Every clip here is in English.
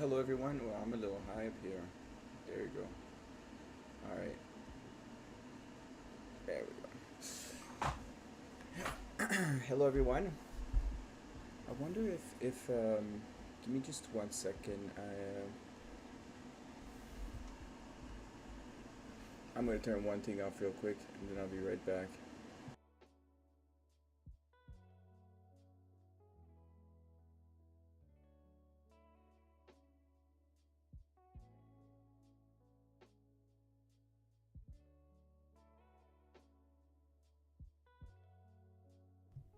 Hello everyone. Well, I'm a little high up here. There you go. All right. There we go. Hello everyone. I wonder if give me just 1 second. I'm gonna turn one thing off real quick, and then I'll be right back.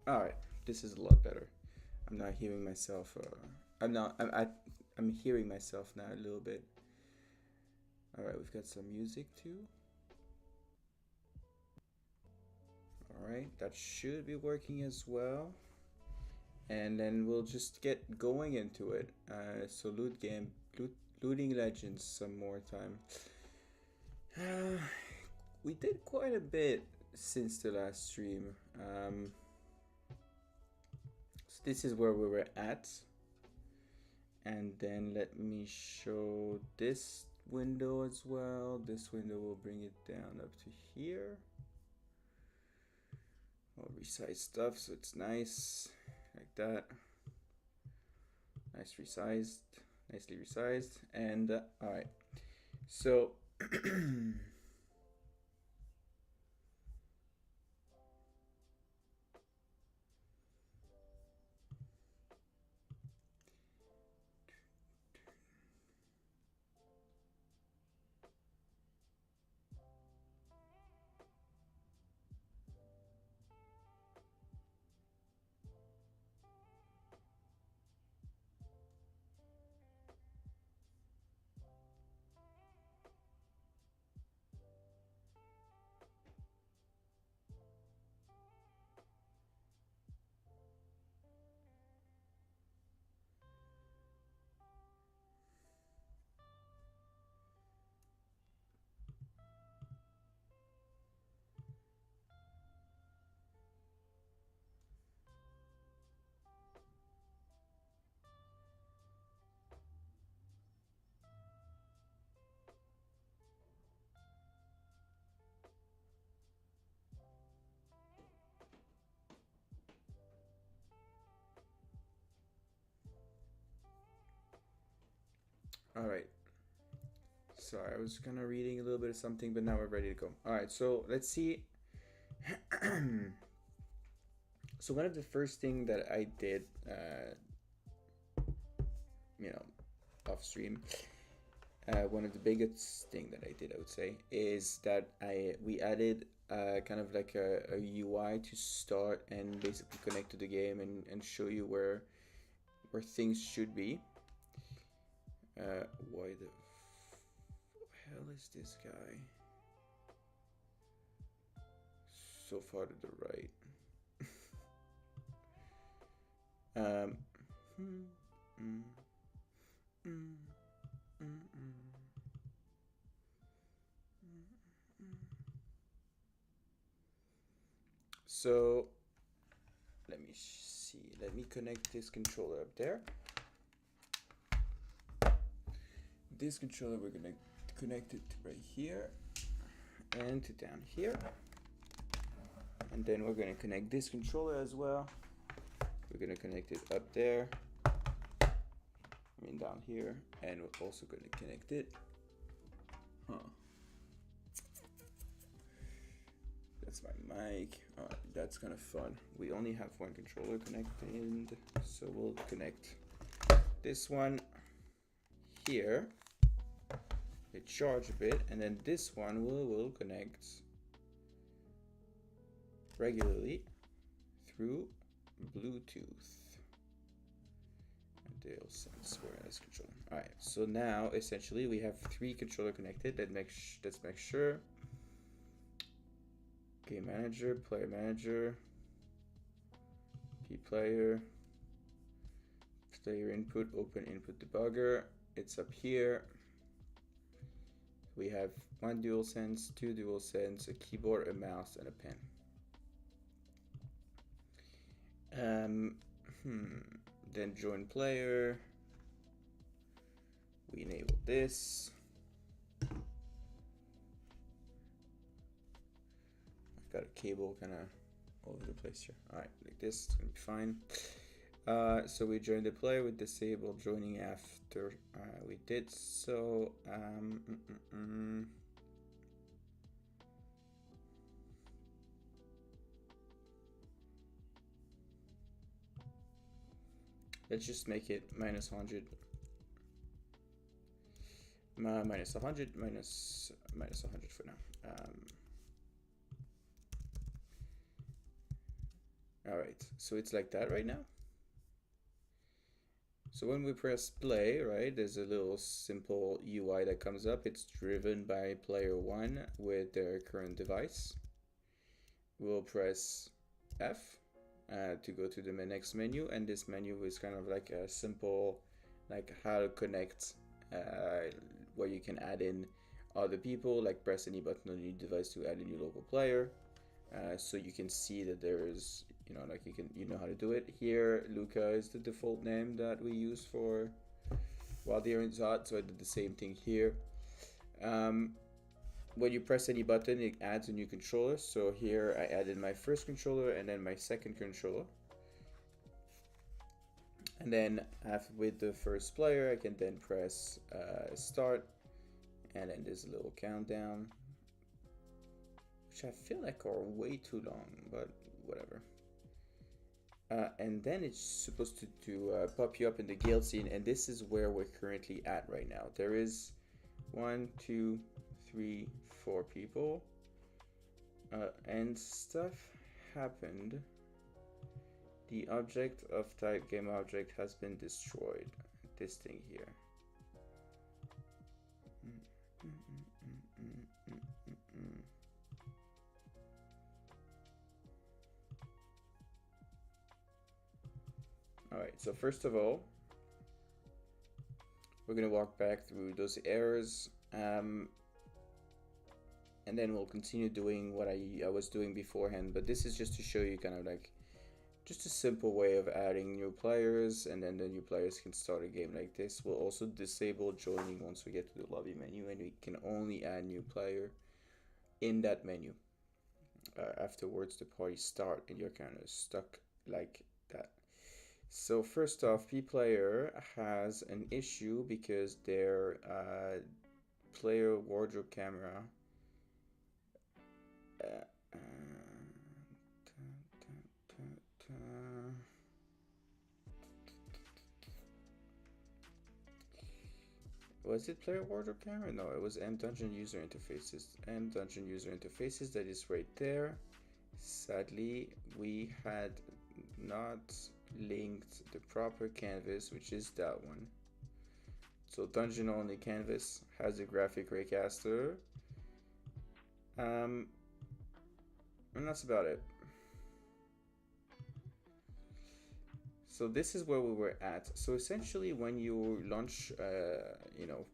All right. This is a lot better. I'm not hearing myself. I'm not. I'm hearing myself now a little bit. All right. We've got some music too. All right. That should be working as well. And then we'll just get going into it. So looting legends some more time. Uh, we did quite a bit since the last stream. So this is where we were at, and then let me show this window as well. This window will bring it down up to here. I'll resize stuff so it's nice like that. Nicely resized, and all right. So all right. Sorry, I was kind of reading a little bit of something, but now we're ready to go. All right, so let's see. So one of the first thing that I did, you know, off stream, one of the biggest thing that I did, I would say, is that we added kind of like a UI to start and basically connect to the game and show you where things should be. Why the hell is this guy so far to the right? um, hmm, mm, mm, mm, mm, So let me see. Let me connect this controller up there. This controller we're gonna connect it to right here and to down here, and then we're gonna connect this controller as well. We're gonna connect it up there, I mean down here, and we're also gonna connect it. That's my mic. That's kind of fun. We only have one controller connected, so we'll connect this one here. It charge a bit, and then this one will connect regularly through Bluetooth. And they'll sense wireless controller. All right, so now essentially we have 3 controllers connected. Let's make sure. Game manager, player manager, P player, player input, open input debugger. It's up here. We have 1 DualSense, 2 DualSense, a keyboard, a mouse, and a pen. Then join player. we enable this. I've got a cable kind of all over the place here. All right, like this, it's gonna be fine. So we join the player with disable joining after we did so. Let's just make it minus 100. Minus 100, minus 100 for now. All right, so it's like that right now. So when we press play, right, there's a little simple UI that comes up. It's driven by player 1 with their current device. We'll press F to go to the next menu, and this menu is kind of like a simple, like how to connect, where you can add in other people, like press any button on your device to add a new local player. So you can see that there is, you know, like you know how to do it. Here, Luca is the default name that we use for while they're in Zot, so I did the same thing here. When you press any button, it adds a new controller. So here I added my first controller and then my second controller. And then with the first player, I can then press start, and then there's a little countdown, which I feel like are way too long, but whatever. And then it's supposed to pop you up in the guild scene, and this is where we're currently at right now. There is 1, 2, 3, 4 people, and stuff happened. The object of type game object has been destroyed. This thing here. Alright, so first of all, we're going to walk back through those errors, and then we'll continue doing what I was doing beforehand, but this is just to show you kind of like just a simple way of adding new players, and then the new players can start a game like this. We'll also disable joining once we get to the lobby menu, and we can only add new player in that menu. Afterwards, the party start, and you're kind of stuck like that. So first off, P-Player has an issue because their player wardrobe camera was it player wardrobe camera? No, it was M Dungeon user interfaces. M Dungeon user interfaces, that is right there. Sadly, we had not linked the proper canvas, which is that one. So dungeon only canvas has a graphic raycaster. And that's about it. So this is where we were at. So essentially, when you launch, you know,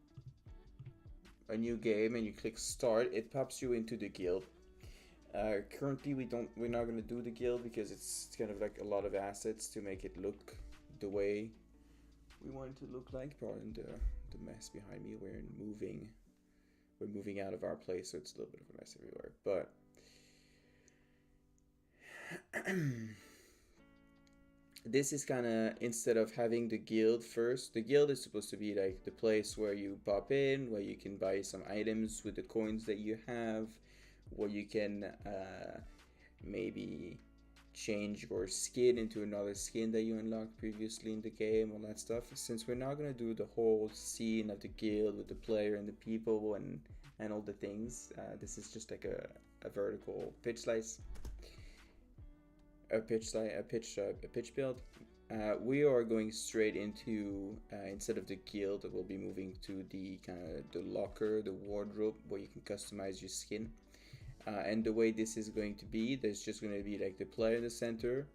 a new game and you click start, it pops you into the guild. Currently, we're not gonna do the guild because it's kind of like a lot of assets to make it look the way we want it to look like. Pardon the mess behind me. We're moving out of our place, so it's a little bit of a mess everywhere. But this is kind of, instead of having the guild first, the guild is supposed to be like the place where you pop in, where you can buy some items with the coins that you have, where you can maybe change your skin into another skin that you unlocked previously in the game, all that stuff. Since we're not going to do the whole scene of the guild with the player and the people and all the things, this is just like a vertical pitch slice. A pitch build. We are going straight into, instead of the guild, we'll be moving to the kind of the locker, the wardrobe, where you can customize your skin. And the way this is going to be, there's just going to be like the player in the center,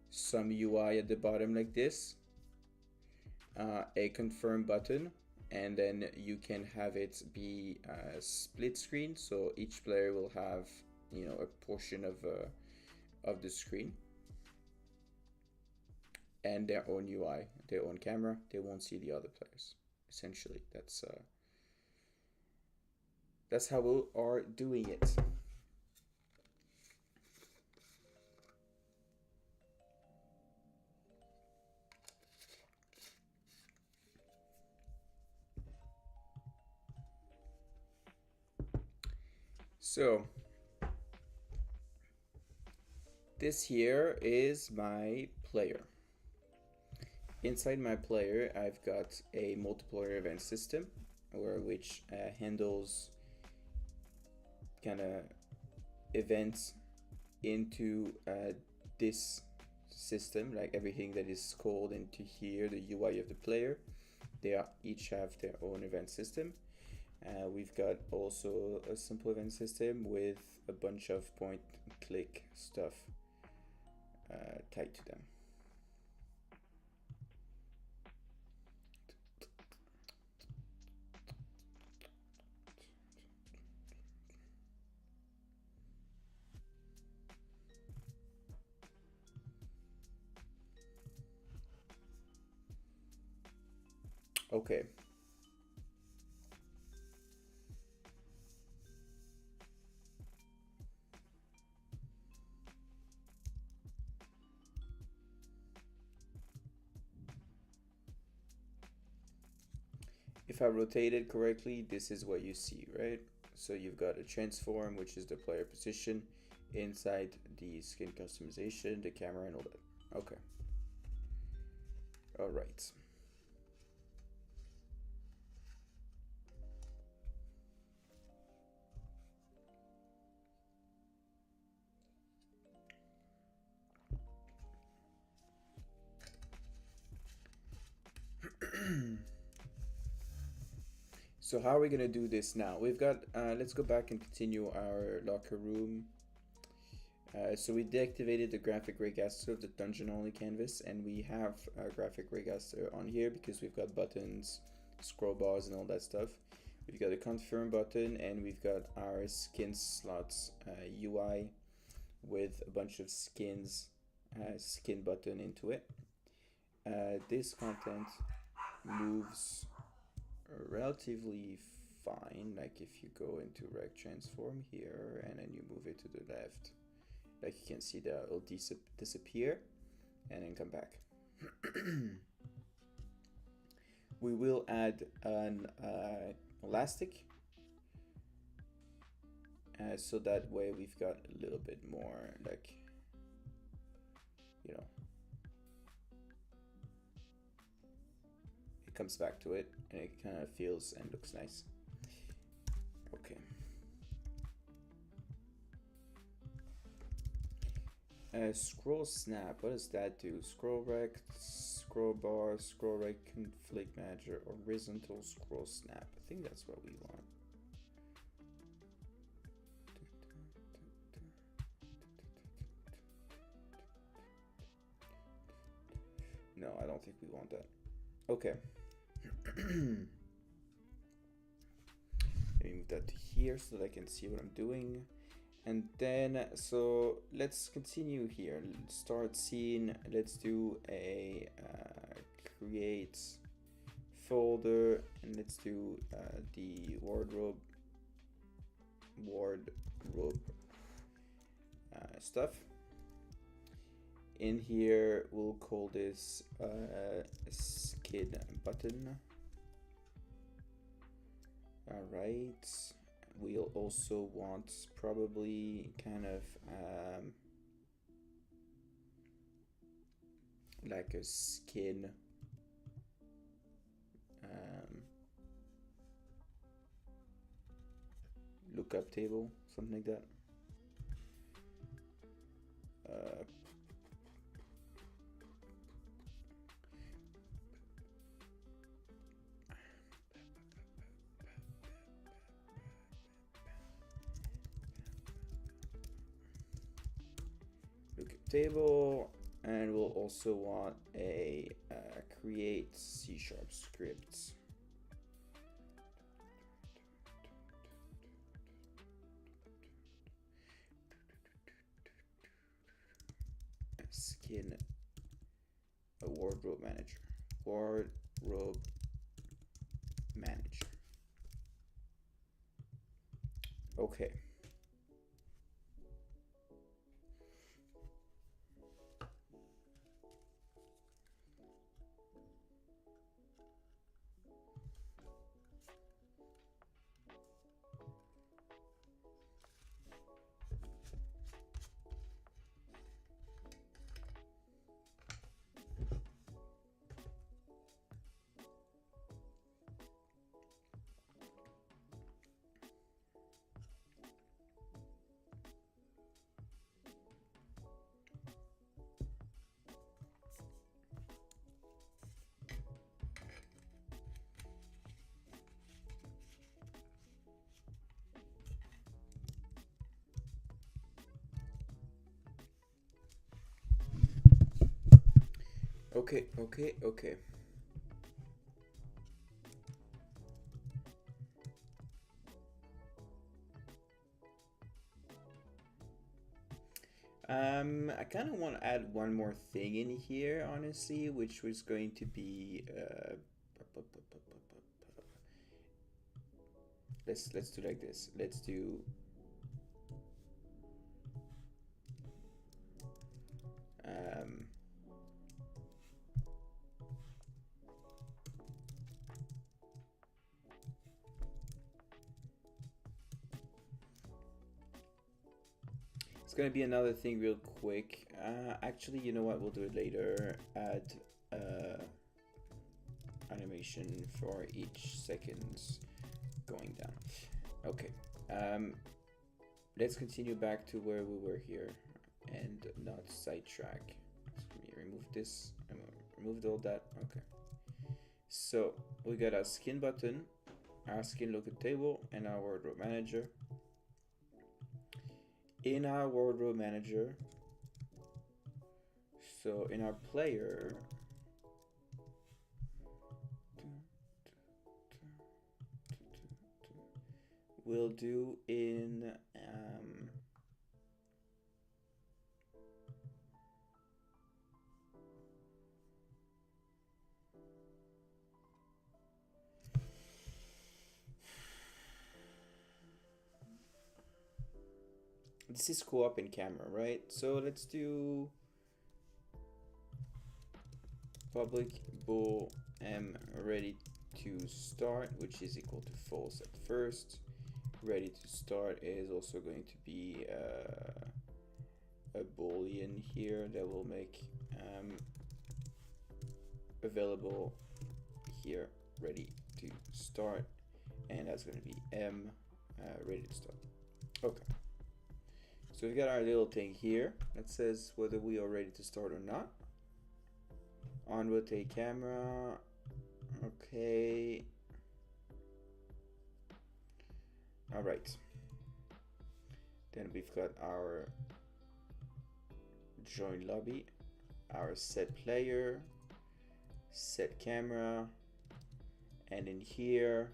some UI at the bottom like this, a confirm button, and then you can have it be a split screen, so each player will have, you know, a portion of the screen and their own UI, their own camera. They won't see the other players. essentially. That's how we are doing it. So this here is my player. Inside my player, I've got a multiplayer event system, which handles kind of events into this system, like everything that is called into here, the UI of the player. They each have their own event system. We've got also a simple event system with a bunch of point and click stuff tied to them. Okay. If I rotate it correctly, this is what you see, right? So you've got a transform, which is the player position, inside the skin customization, the camera, and all that. Okay. All right. So how are we gonna do this now? We've got, let's go back and continue our locker room. So we deactivated the graphic raycaster of the dungeon only canvas, and we have a graphic raycaster on here because we've got buttons, scroll bars, and all that stuff. We've got a confirm button, and we've got our skin slots UI with a bunch of skins, skin button into it. This content moves relatively fine, like if you go into rec transform here and then you move it to the left, like you can see that it'll disappear and then come back. We will add an elastic, so that way we've got a little bit more, like, you know, it comes back to it and it kind of feels and looks nice. Okay. Scroll snap, what does that do? Scroll rect, scroll bar, scroll rect, conflict manager, horizontal scroll snap. I think that's what we want. No, I don't think we want that. Okay. Let me move that to here so that I can see what I'm doing. And then, so let's continue here. Let's start scene. Let's do a create folder, and let's do the wardrobe stuff. In here, we'll call this skin button. All right. We'll also want probably kind of like a skin lookup table, something like that. Lookup table, and we'll also want a create C# scripts. Skin a wardrobe manager, wardrobe Okay. Okay, okay, okay. I kind of want to add one more thing in here, honestly, which was going to be let's do like this. Let's do um it's gonna be another thing real quick. Actually, you know what? We'll do it later. Add animation for each seconds going down. Okay. Let's continue back to where we were here and not sidetrack. Let me remove this. I removed all that. Okay. So we got our skin button, our skin lookup table, and our wardrobe manager. In our wardrobe manager, so in our player, we'll do in this is co-op in camera, right? So let's do public bool m ready to start, which is equal to false at first. Ready to start is also going to be a boolean here that will make available here ready to start, and that's going to be m ready to start. Okay, so we've got our little thing here that says whether we are ready to start or not. On rotate camera. Okay. All right. Then we've got our join lobby, our set player, set camera, and in here,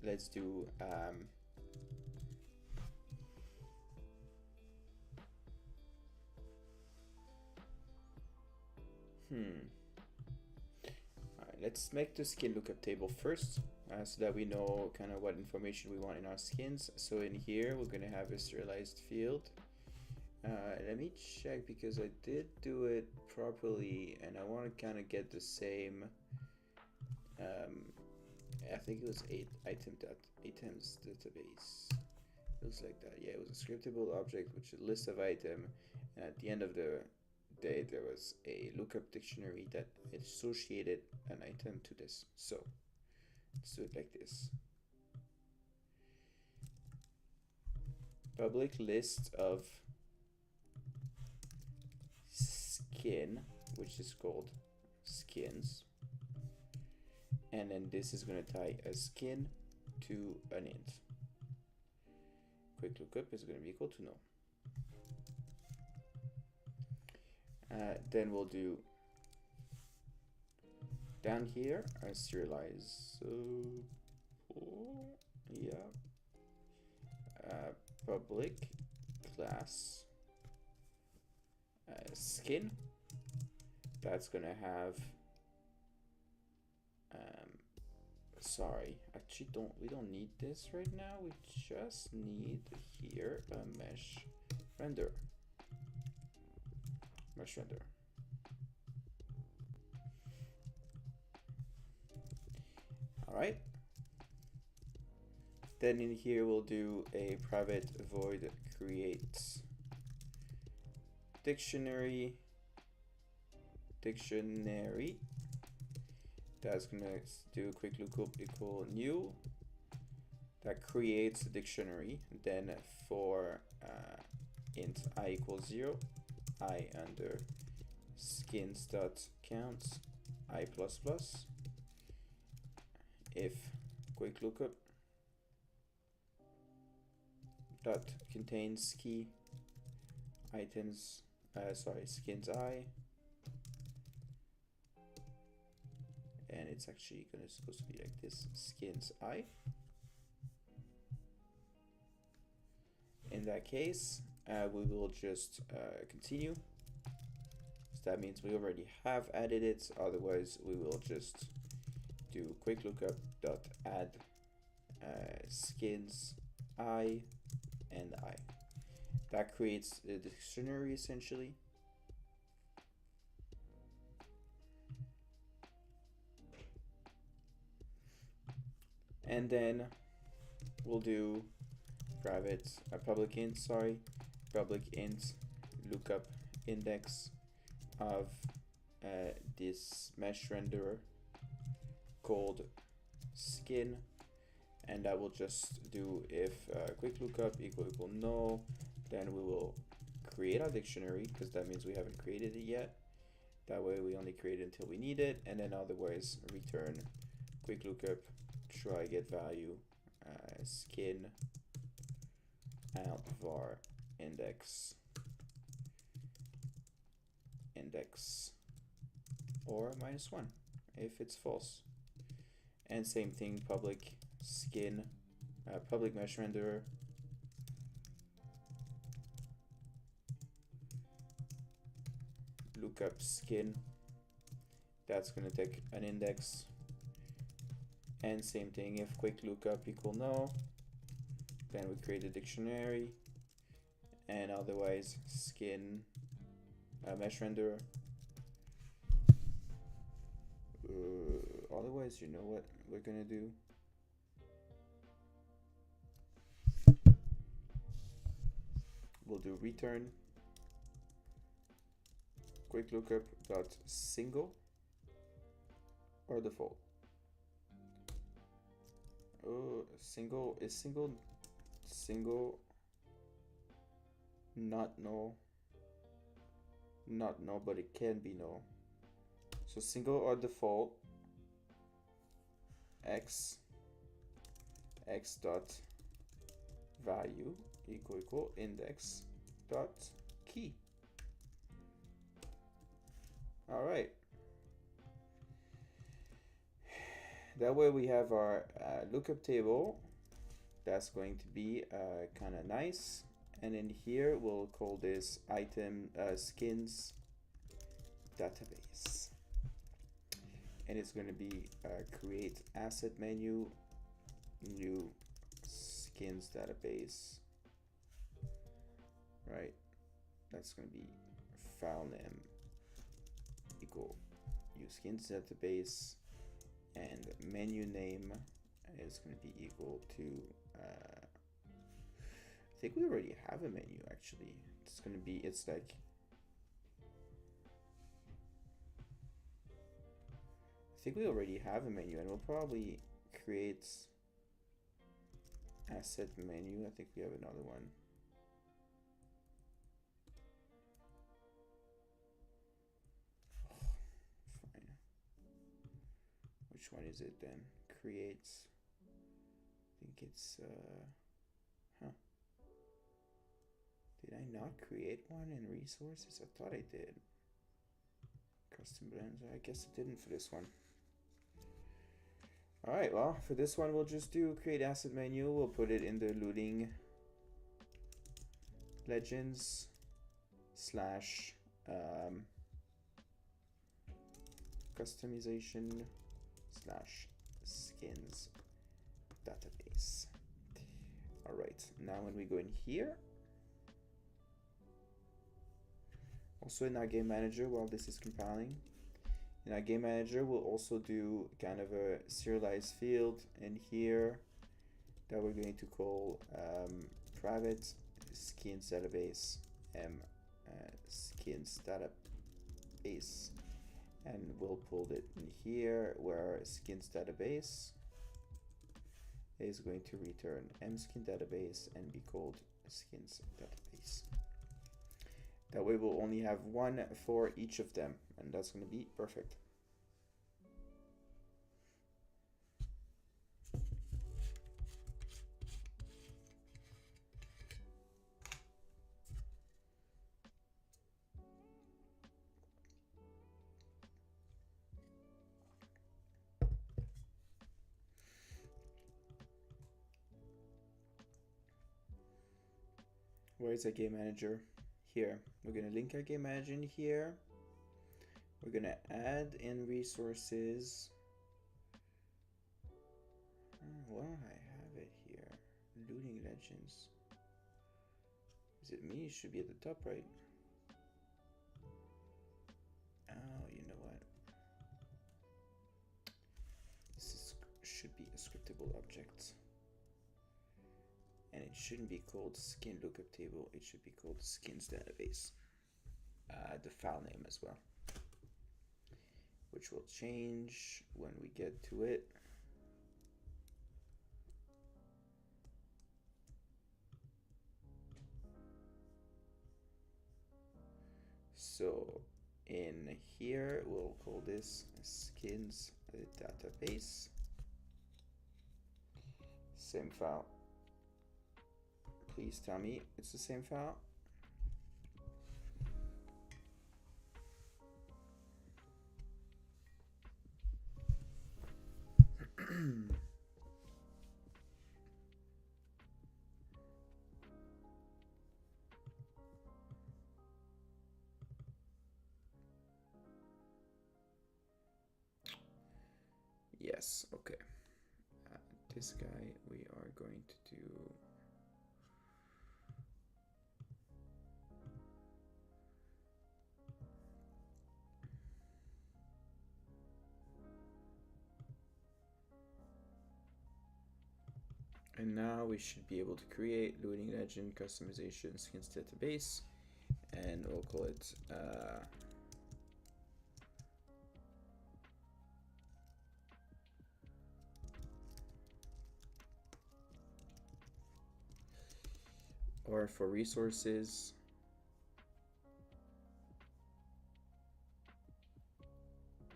let's do Alright, let's make the skin lookup table first, so that we know kind of what information we want in our skins. So in here, we're gonna have a serialized field. Let me check because I did do it properly, and I want to kind of get the same. I think it was items database. Looks like that. Yeah, it was a scriptable object which is a list of items, and at the end of the day there was a lookup dictionary that associated an item to this. So let's do it like this. Public list of skin, which is called skins, and then this is going to tie a skin to an int. Quick lookup is going to be equal to no. Then we'll do down here a serialize. So yeah, public class skin. That's gonna have sorry, actually we don't need this right now. We just need here a mesh render. Mesh render. All right. Then in here we'll do a private void create dictionary. That's gonna do a quick lookup equal new. That creates a dictionary. Then for int I equals 0, I under skins dot counts I plus plus. If quick lookup dot contains key items, skins I, and it's actually supposed to be like this, skins I. In that case, we will just continue. So that means we already have added it. Otherwise, we will just do quick lookup dot add skins I and I. That creates a dictionary essentially. And then we'll do public int lookup index of this mesh renderer called skin, and that will just do if quick lookup equal null, then we will create our dictionary, because that means we haven't created it yet. That way we only create it until we need it, and then otherwise return quick lookup try get value skin out var index or -1 if it's false. And same thing, public skin public mesh renderer lookup skin, that's going to take an index. And same thing, if quick lookup equal null, then we create a dictionary, and otherwise skin mesh renderer. Otherwise, you know what we're gonna do? We'll do return quick lookup dot single or default. Single is single not null, but it can be null. So single or default x dot value equal index dot key. All right. That way we have our lookup table. That's going to be kind of nice. And in here, we'll call this item skins database. And it's going to be create asset menu, new skins database. Right. That's going to be file name equal new skins database. And menu name is going to be equal to, I think we already have a menu actually. It's going to be, it's like, I think we already have a menu, and we'll probably create asset menu. I think we have another one. Which one is it then? Creates. I think it's Did I not create one in resources? I thought I did. Custom blends. I guess I didn't for this one. Alright, well, for this one we'll just do create asset menu. We'll put it in the looting legends slash customization slash skins database. All right, now when we go in here, also in our game manager, while this is compiling, in our game manager, we'll also do kind of a serialized field in here that we're going to call private skins database skins database, and we'll pull it in here where skins database is going to return mskin database and be called skins database. That way we'll only have one for each of them, and that's going to be perfect. Where is our game manager? Here. We're going to link our game manager in here. We're going to add in resources. Why don't I have it here? Looting legends. Is it me? It should be at the top, right? Oh, you know what? Should be a scriptable object. And it shouldn't be called skin lookup table, it should be called skins database. The file name as well, which will change when we get to it. So in here, we'll call this skins database. Same file. Please tell me it's the same file. Yes, okay. This guy we are going to do. And now we should be able to create looting legend customization skins database, and we'll call it or for resources.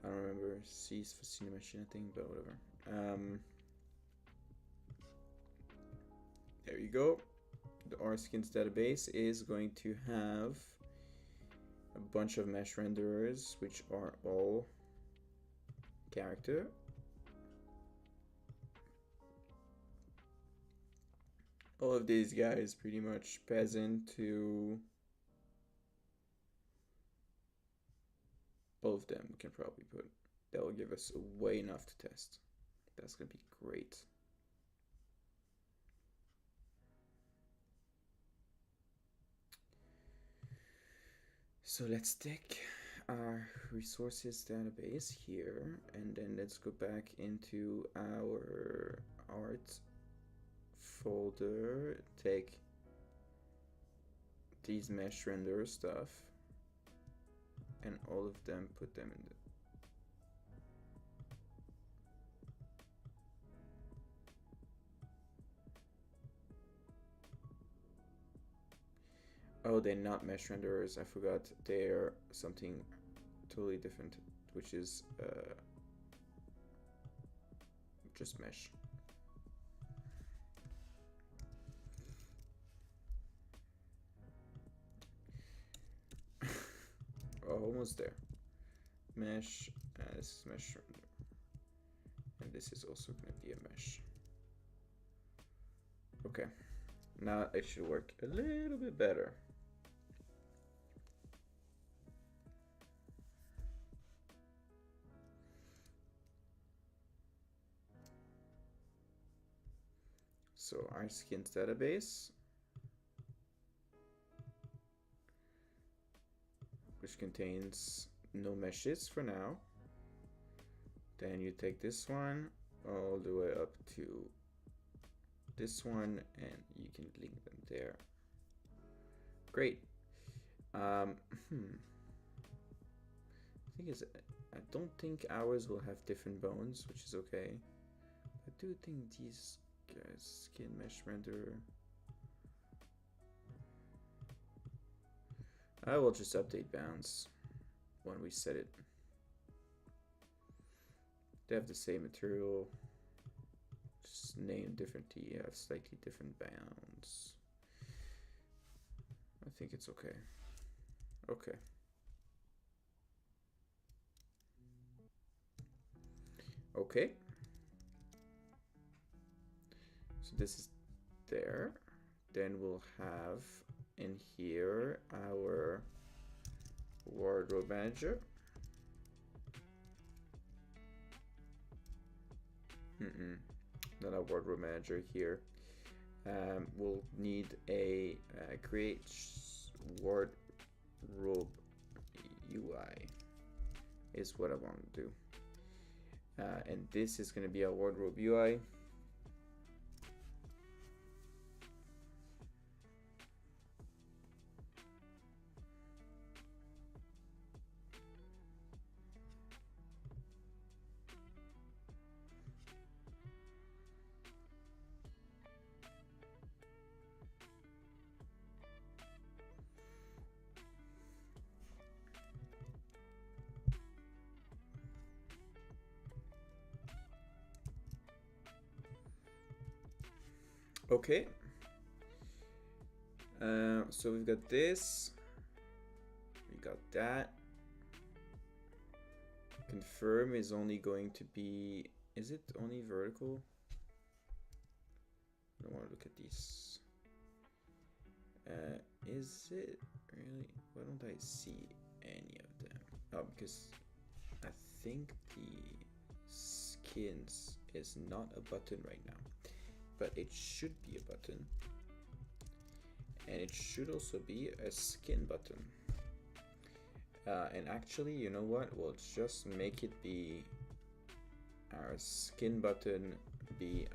I don't remember C's for cinema machine thing, but whatever. There you go. The R skins database is going to have a bunch of mesh renderers, which are all character. All of these guys pretty much peasant to all of them we can probably put. That will give us way enough to test. That's gonna be great. So let's take our resources database here, and then let's go back into our art folder, take these mesh render stuff, and all of them, put them in the oh, they're not mesh renderers. I forgot. They're something totally different, which is just mesh. Oh, almost there. Mesh. This is mesh render, and this is also going to be a mesh. Okay. Now it should work a little bit better. So our skins database, which contains no meshes for now. Then you take this one all the way up to this one and you can link them there. Great. The thing is, I don't think ours will have different bones, which is okay. I do think these guys skin mesh render. I will just update bounds when we set it. They have the same material, just named differently, have slightly different bounds. I think it's okay. Okay. Okay. So this is there. Then we'll have in here our wardrobe manager. Not a wardrobe manager here. We'll need a create wardrobe UI is what I want to do. And this is going to be a wardrobe UI. Okay. So we've got this. We got that. Confirm is only going to be, is it only vertical? I don't want to look at these. Is it really? Why don't I see any of them? Oh, because I think the skins is not a button right now, but it should be a button. And it should also be a skin button. And actually, you know what? We'll just make it be our skin button be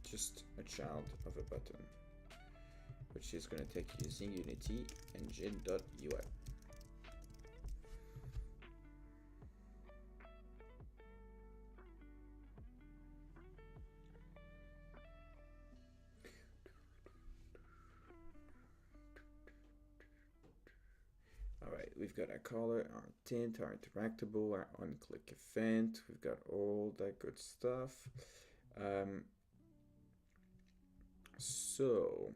just a child of a button, which is going to take using Unity engine.ui. Alright, we've got our color, our tint, our interactable, our on-click event, we've got all that good stuff. So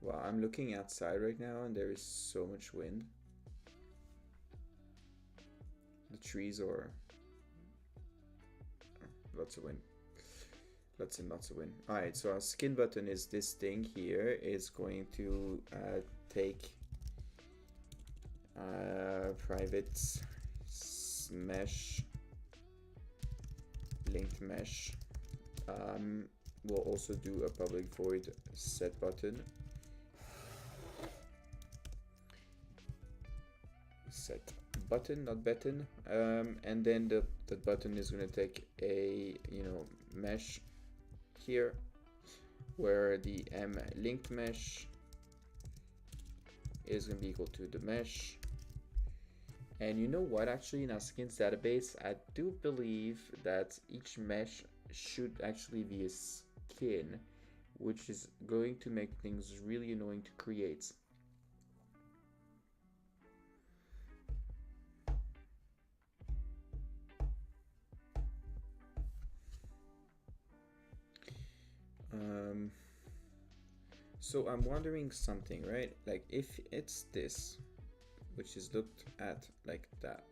well, I'm looking outside right now and there is so much wind. The trees are lots of wind. Lots and lots of wind. Alright, so our skin button is this thing here. Is going to take private mesh, linked mesh. We'll also do a public void set button. Set button, not button. And then the button is going to take a mesh here, where the linked mesh is going to be equal to the mesh. And you know what, actually in our skins database, I do believe that each mesh should actually be a skin, which is going to make things really annoying to create. So I'm wondering something, right? Like if it's this, which is looked at like that,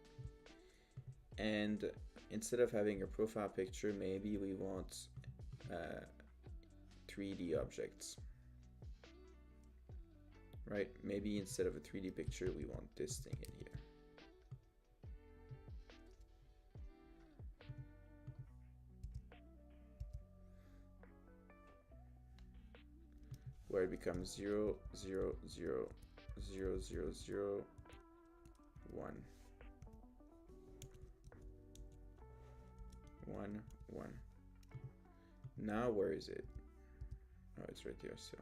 And instead of having a profile picture, maybe we want 3D objects, right? Maybe instead of a 3D picture, we want this thing in here. Where it becomes 0, 0, 0, 0, 0, 0, 1. 1, 1. Now where is it? Oh, it's right there, so.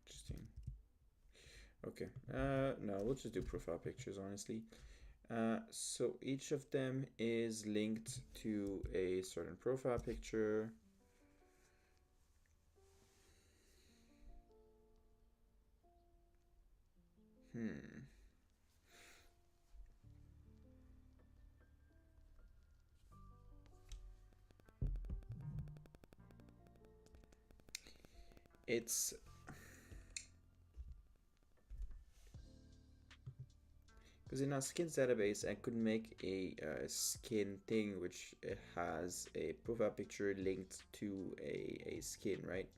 Interesting. Okay, no, we'll just do profile pictures, honestly. So each of them is linked to a certain profile picture. It's because in our skins database, I could make a skin thing which has a profile picture linked to a skin, right?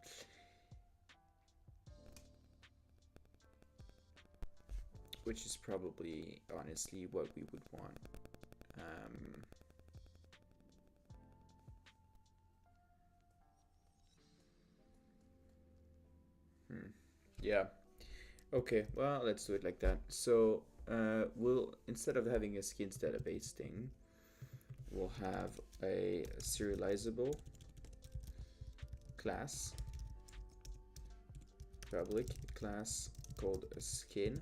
Which is probably, honestly, what we would want. Yeah. Okay, well, let's do it like that. So we'll, instead of having a skins database thing, we'll have a serializable class, public class called a skin.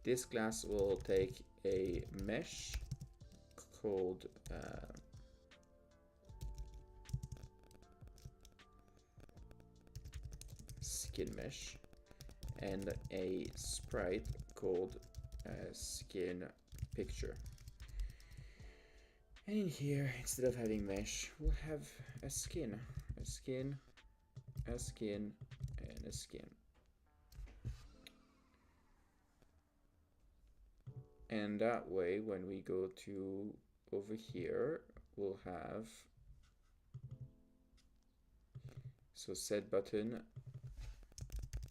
This class will take a mesh called skin mesh and a sprite called skin picture. And in here, instead of having mesh, we'll have a skin, a skin, a skin, and a skin. And that way, when we go to over here, we'll have, so set button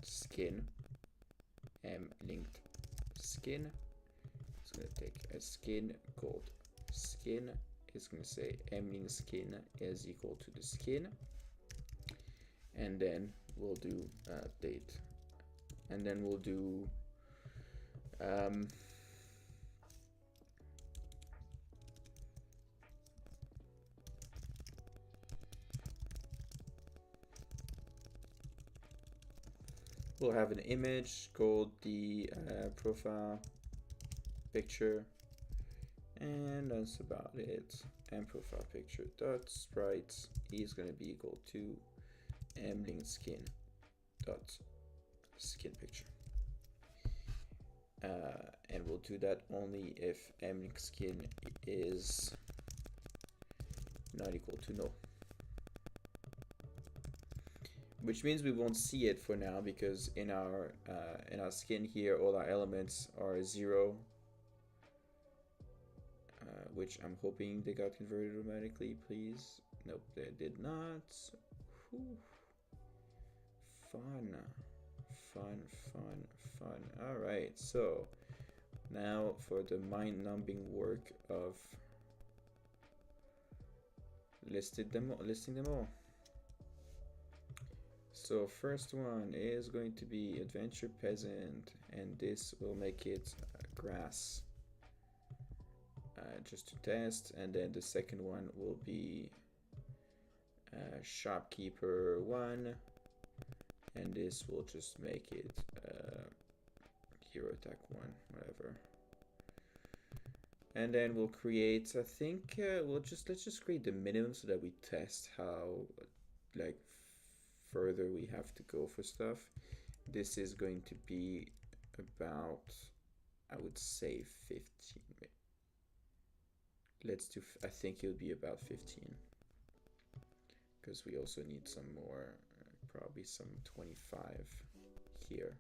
skin m linked skin. It's going to take a skin called skin. It's going to say m linked skin is equal to the skin. And then we'll do date. And then we'll do we'll have an image called the profile picture, and that's about it. And profile picture dot sprites is going to be equal to m linked skin dot skin picture. And we'll do that only if m linked skin is not equal to null. Which means we won't see it for now, because in our skin here, all our elements are 0, which I'm hoping they got converted automatically, please. Nope, they did not. Whew. Fun. All right, so now for the mind-numbing work of listing them all. So first one is going to be Adventure Peasant, and this will make it grass, just to test. And then the second one will be Shopkeeper 1, and this will just make it Hero Attack 1, whatever. And then we'll create, I think let's just create the minimum so that we test how like further we have to go for stuff. This is going to be about, I would say 15. Let's do, I think it'll be about 15, because we also need some more, probably some 25 here.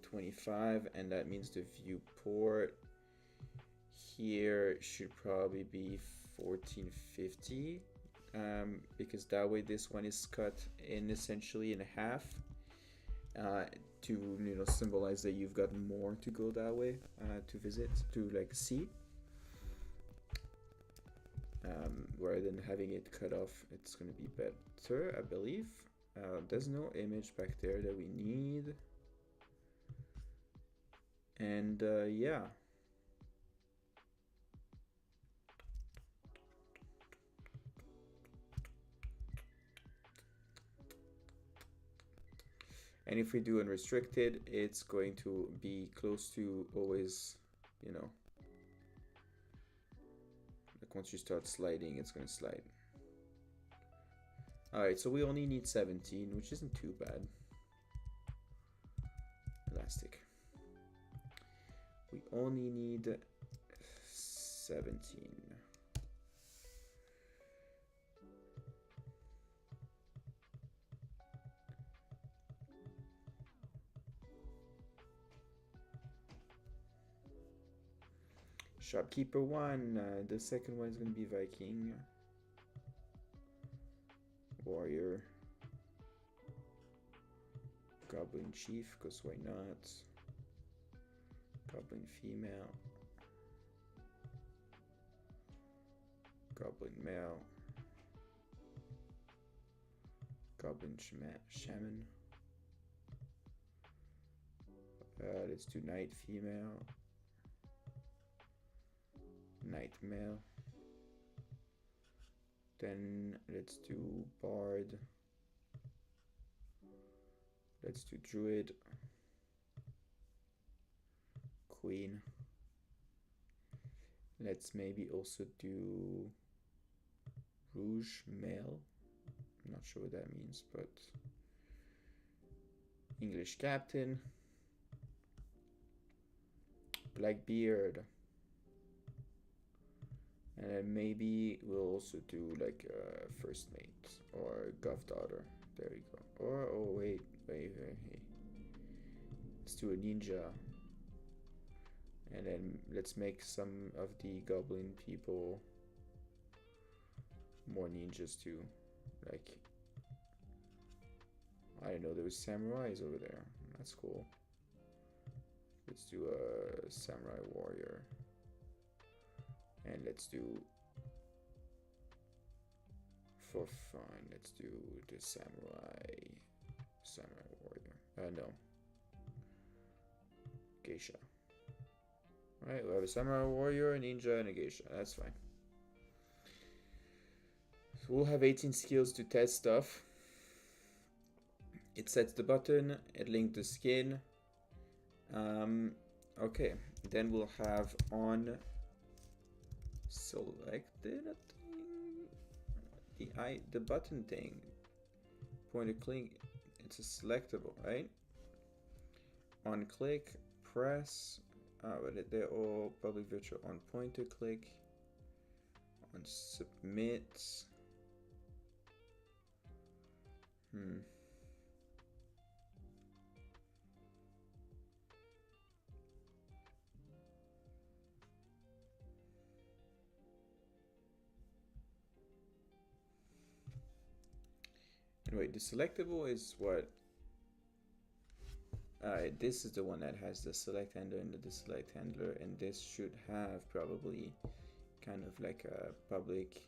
25, and that means the viewport here should probably be 1450, because that way this one is cut in essentially in half, to symbolize that you've got more to go that way, to visit, to like see, rather than having it cut off. It's gonna be better, I believe. There's no image back there that we need, and yeah. And if we do unrestricted, it's going to be close to always, like once you start sliding, it's going to slide. All right, so we only need 17, which isn't too bad. Elastic. We only need 17. Shopkeeper 1, the second one is going to be Viking. Warrior. Goblin Chief, because why not? Goblin Female. Goblin Male. Goblin Shaman. Let's do Knight Female. Knight Male. Then let's do Bard. Let's do Druid. Queen. Let's maybe also do Rouge Male. I'm not sure what that means, but English Captain. Blackbeard. And then maybe we'll also do like First Mate or Gov Daughter. There we go. Or, oh wait. Let's do a Ninja. And then let's make some of the Goblin people more ninjas too. Like, I don't know, there was samurais over there. That's cool. Let's do a Samurai Warrior. And let's do, for fun, let's do the Samurai Warrior. No. Geisha. Alright, we have a Samurai Warrior, a Ninja, and a Geisha. That's fine. So we'll have 18 skills to test stuff. It sets the button, it links the skin. Okay, then we'll have on selected thing. The button thing. Point and click, it's a selectable, right? On click, press. But they're all public virtual. On pointer click. On submit. Anyway, the selectable is what? This is the one that has the select handler and the deselect handler, and this should have probably kind of like a public.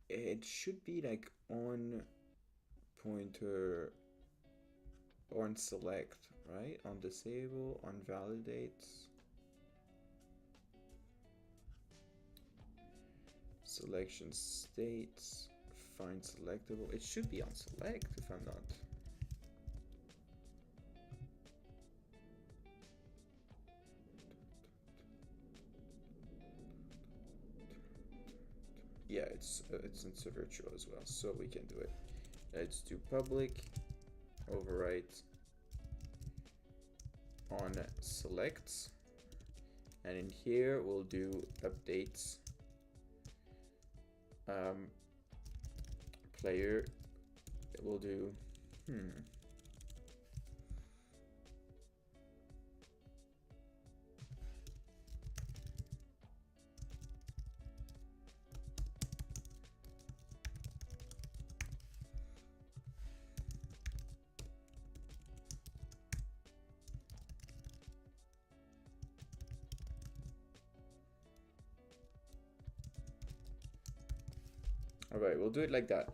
It should be like on pointer, on select, right? On disable, on validate, selection states, find selectable. It should be on select if I'm not. Yeah, it's virtual as well, so we can do it. let's do public overwrite on selects, and in here we'll do updates player. We'll do all right, we'll do it like that.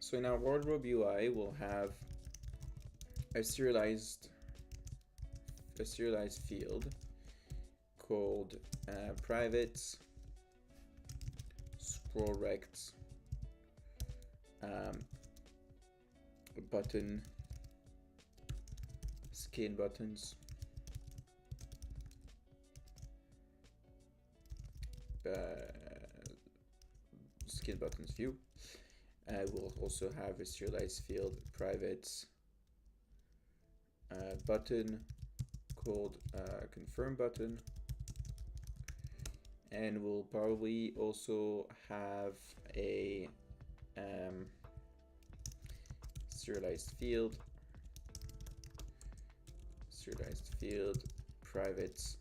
So in our wardrobe UI, we'll have a serialized field called private scroll rect button skin buttons skin buttons view. We'll also have a serialized field private button called confirm button, and we'll probably also have a serialized field private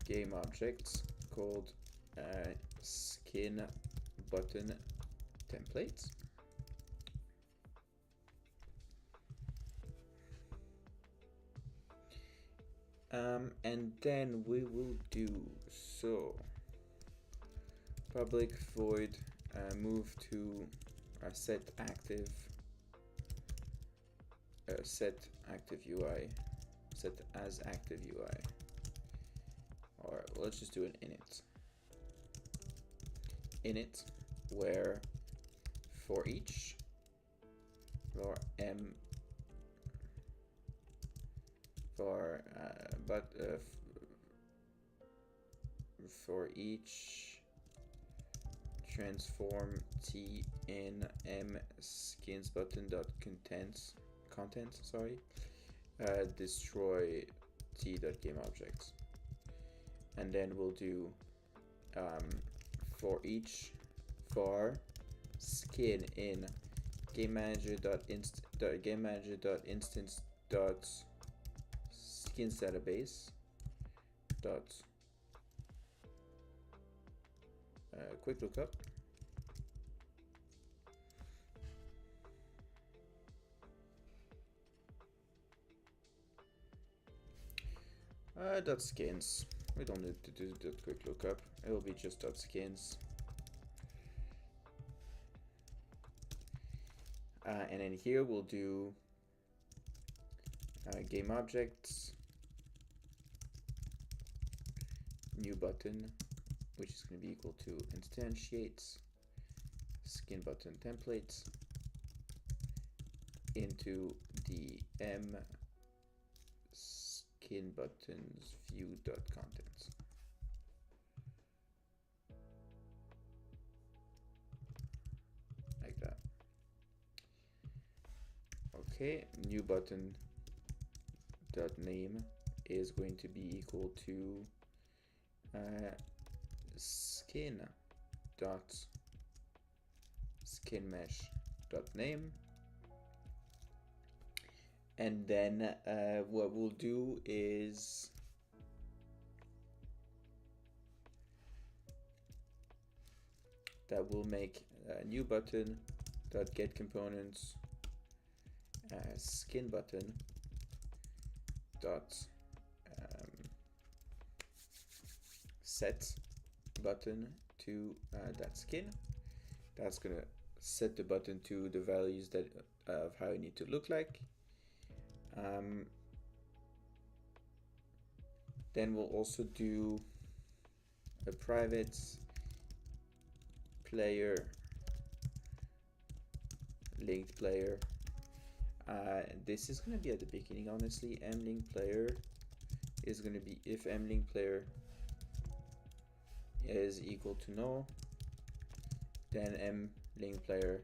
game objects called skin button templates. And then we will do public void move to set active UI, set as active UI. All right, well, let's just do an init where for each for each transform t in m skins button dot contents destroy t dot game objects, and then we'll do for each var skin in game manager dot instance dot skins database dot quick lookup dot skins. We don't need to do the quick lookup. It will be just dot skins. And then here we'll do game objects new button, which is going to be equal to instantiates skin button templates into the m skin buttons view dot contents. Like that. Okay, new button dot name is going to be equal to skin mesh dot name, and then what we'll do is that we'll make a new button dot get components skin button dot set button to that skin. That's gonna set the button to the values that of how it need to look like. Then we'll also do a private player linked player. This is going to be at the beginning, honestly. mlink player is going to be if mlink player is equal to null, then mlink player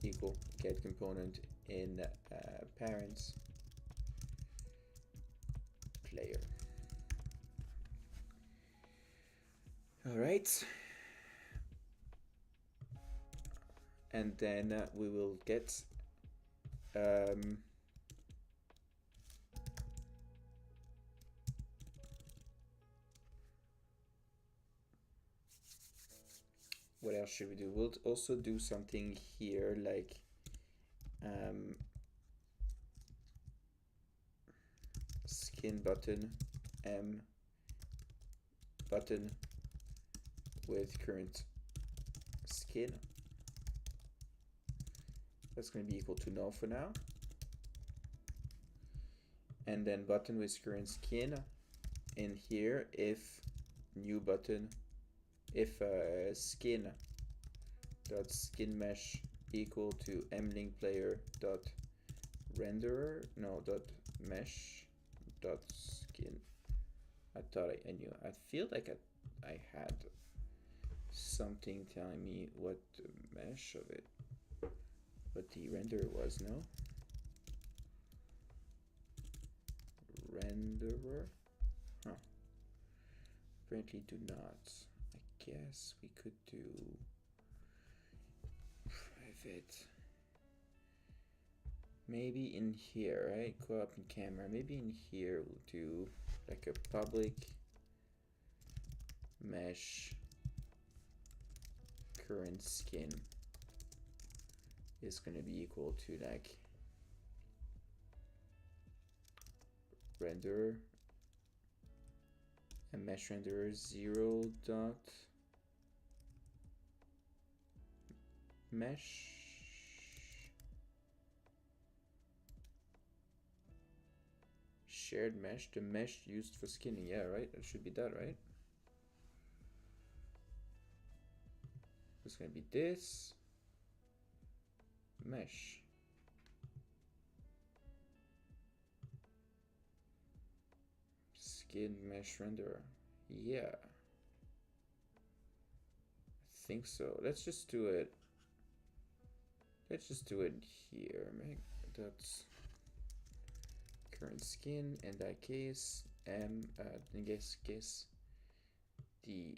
equal get component in parents player. All right. And then we will get what else should we do? We'll also do something here like skin button button with current skin. That's going to be equal to null for now. And then button with current skin in here if new button, if skin dot skin mesh equal to mlink player dot renderer, no, dot mesh dot skin. I thought I knew. I feel like I had something telling me what the mesh of it, what the renderer was, no? Renderer? Huh. Apparently do not. I guess we could do private. Maybe in here, right? Go up in camera. Maybe in here we'll do like a public mesh current skin is going to be equal to like renderer and mesh renderer 0 dot mesh shared mesh, the mesh used for skinning. Yeah, right, it should be that, right? It's gonna be this mesh skin mesh renderer. Yeah, I think so. Let's just do it. Let's just do it here. Make that's current skin in that case. In this case, the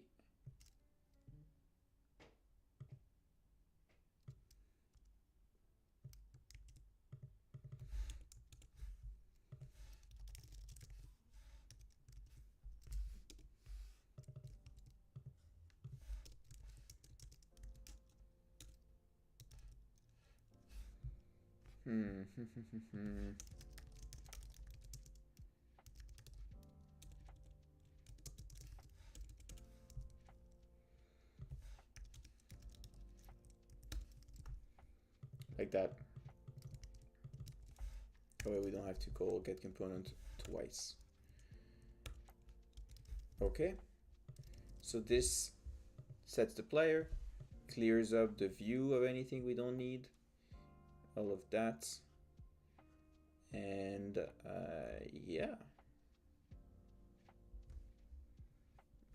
like that. Oh, we don't have to call get component twice. Okay, so this sets the player, clears up the view of anything we don't need, all of that, and yeah,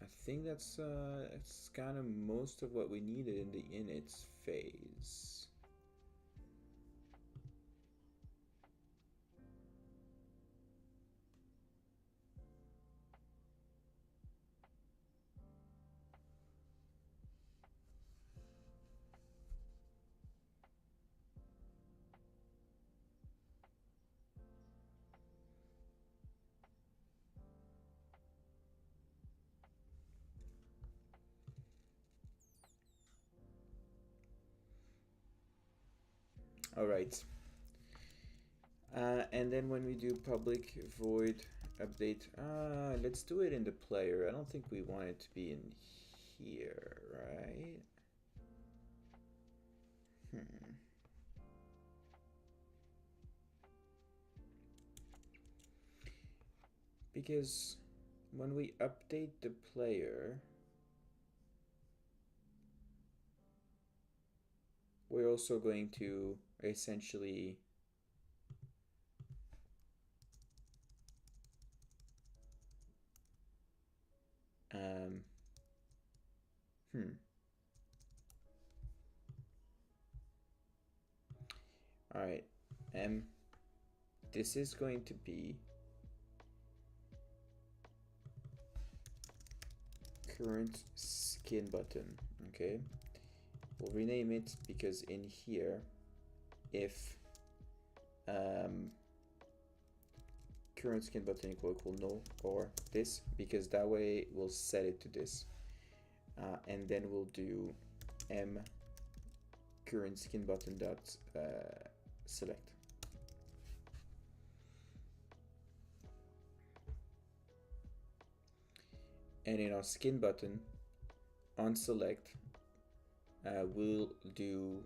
I think that's kind of most of what we needed in the init phase. All right. And then when we do public void update, let's do it in the player. I don't think we want it to be in here, right? Because when we update the player, we're also going to essentially all right, this is going to be current skin button. Okay, we'll rename it because in here, if current skin button equal no or this, because that way we'll set it to this, and then we'll do current skin button dot select. And in our skin button on select, we'll do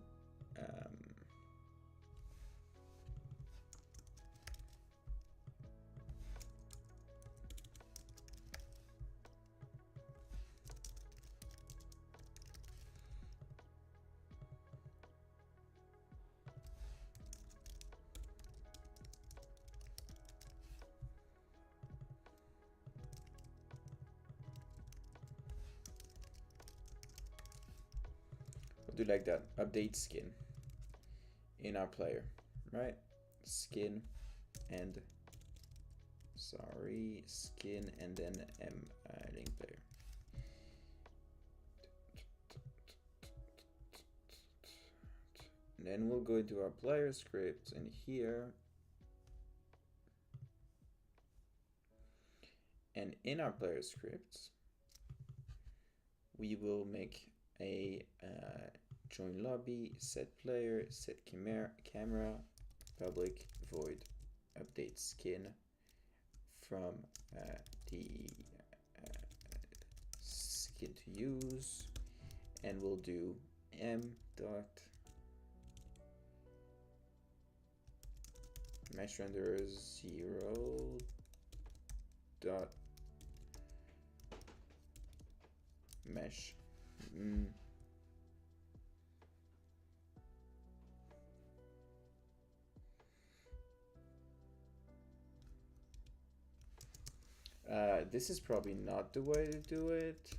do like that, update skin in our player, right? Skin and skin and then link player. And then we'll go into our player scripts, and here, and in our player scripts, we will make a join lobby, set player, set camera, public void update skin from the skin to use, and we'll do m dot mesh render 0 dot mesh. This is probably not the way to do it,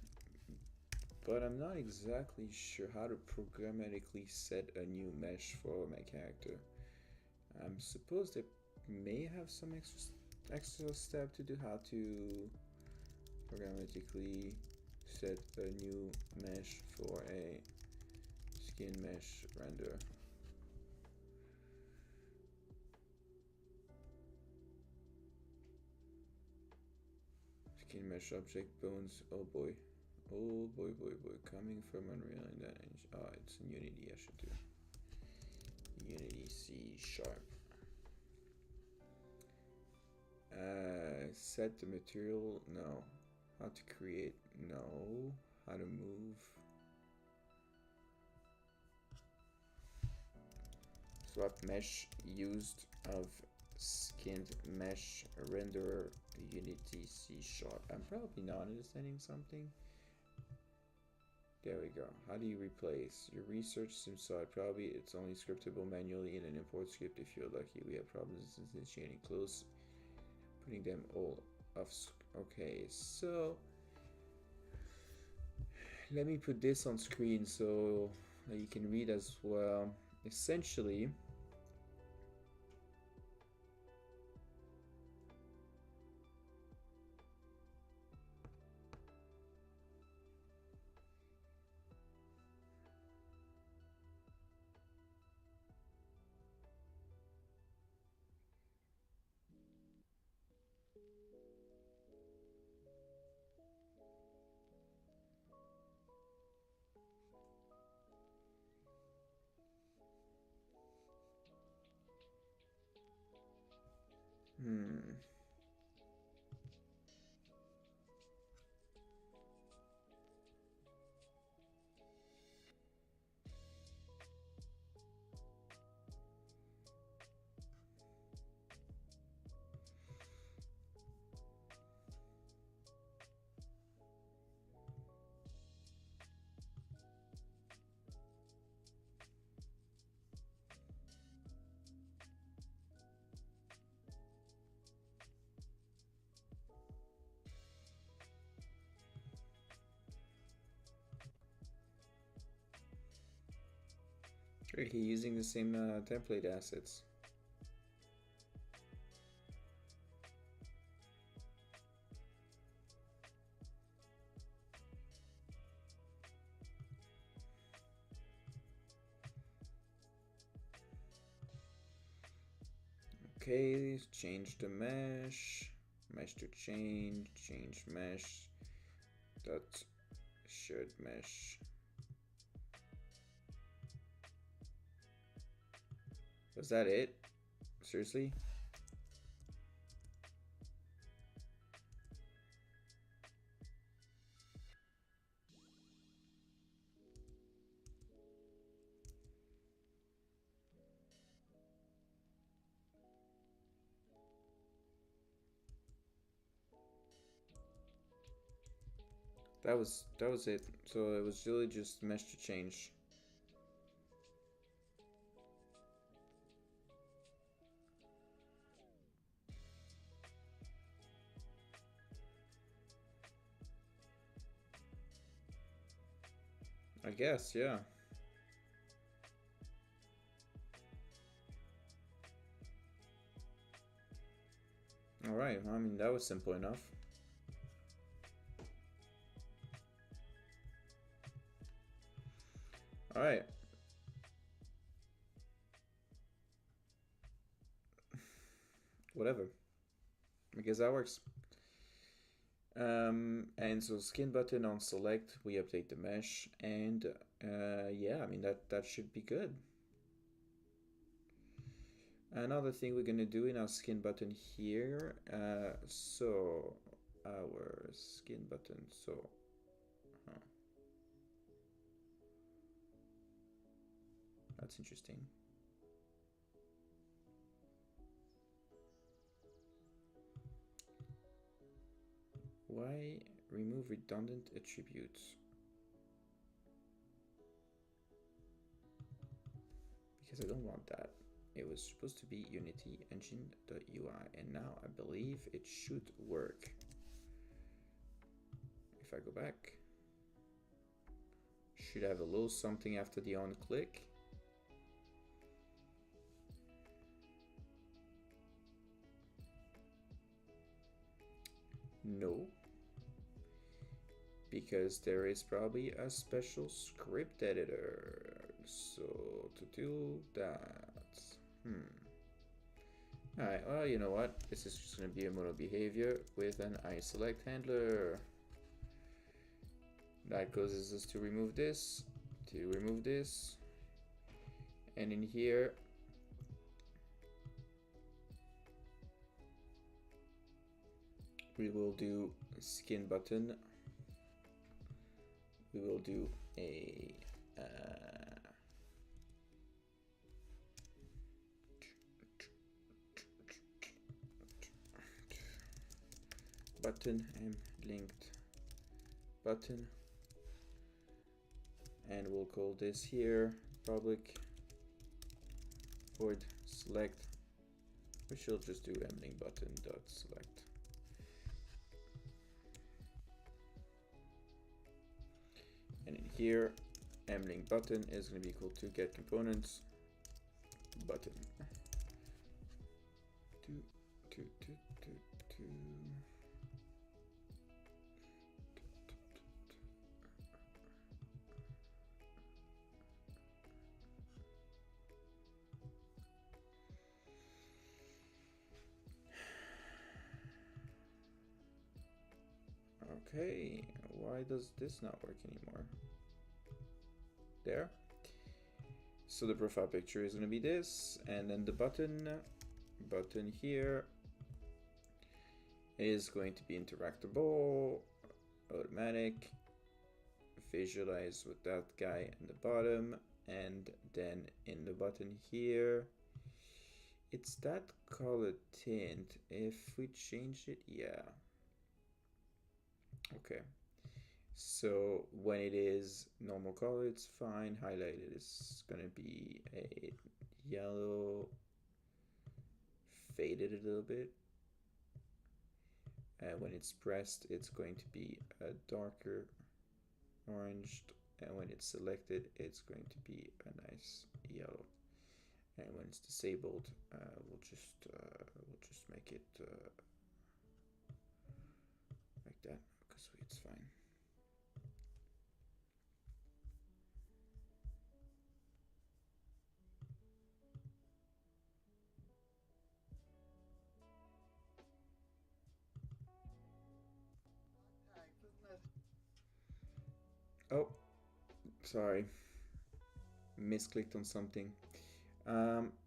but I'm not exactly sure how to programmatically set a new mesh for my character. I'm supposed they may have some extra step to do, how to programmatically set a new mesh for a skin mesh render. Skin mesh object bones. Oh boy. Oh boy, coming from Unreal in that engine. Oh, it's in Unity. I should do Unity C#. Set the material. No. How to create. No. How to move. Swap mesh used of skinned mesh render Unity C#. I'm probably not understanding something. There we go. How do you replace? Your research seems solid. Probably it's only scriptable manually in an import script if you're lucky. We have problems instantiating close, putting them all off. Okay, so let me put this on screen so that you can read as well. Essentially, Great, he's using the same template assets. Okay, change the mesh to change mesh dot shared mesh. Was that it? Seriously? That was it. So it was really just mesh to change. I guess, yeah. Alright, I mean, that was simple enough. Alright. Whatever. I guess that works. And so skin button on select, we update the mesh, and yeah, I mean that should be good. Another thing we're gonna do in our skin button here, so our skin button, so that's interesting. Why remove redundant attributes? Because I don't want that. It was supposed to be Unity engine.ui, and now I believe it should work. If I go back, should have a little something after the on click. No, because there is probably a special script editor. So to do that, Alright, well, you know what? This is just going to be a mono behavior with an iSelect handler. That causes us to remove this, and in here, we will do skin button. We will do a button and linked button, and we'll call this here public void select. We shall just do mlink button dot select. And in here, mlink button is going to be equal to get components button. Okay, why does this not work anymore? There. So the profile picture is going to be this, and then the button here, is going to be interactable, automatic, visualize with that guy in the bottom, and then in the button here, it's that color tint. If we change it, yeah. Okay. So when it is normal color, it's fine. Highlighted is gonna be a yellow, faded a little bit. And when it's pressed, it's going to be a darker orange. And when it's selected, it's going to be a nice yellow. And when it's disabled, we'll just make it like that because it's fine. Oh, sorry, misclicked on something.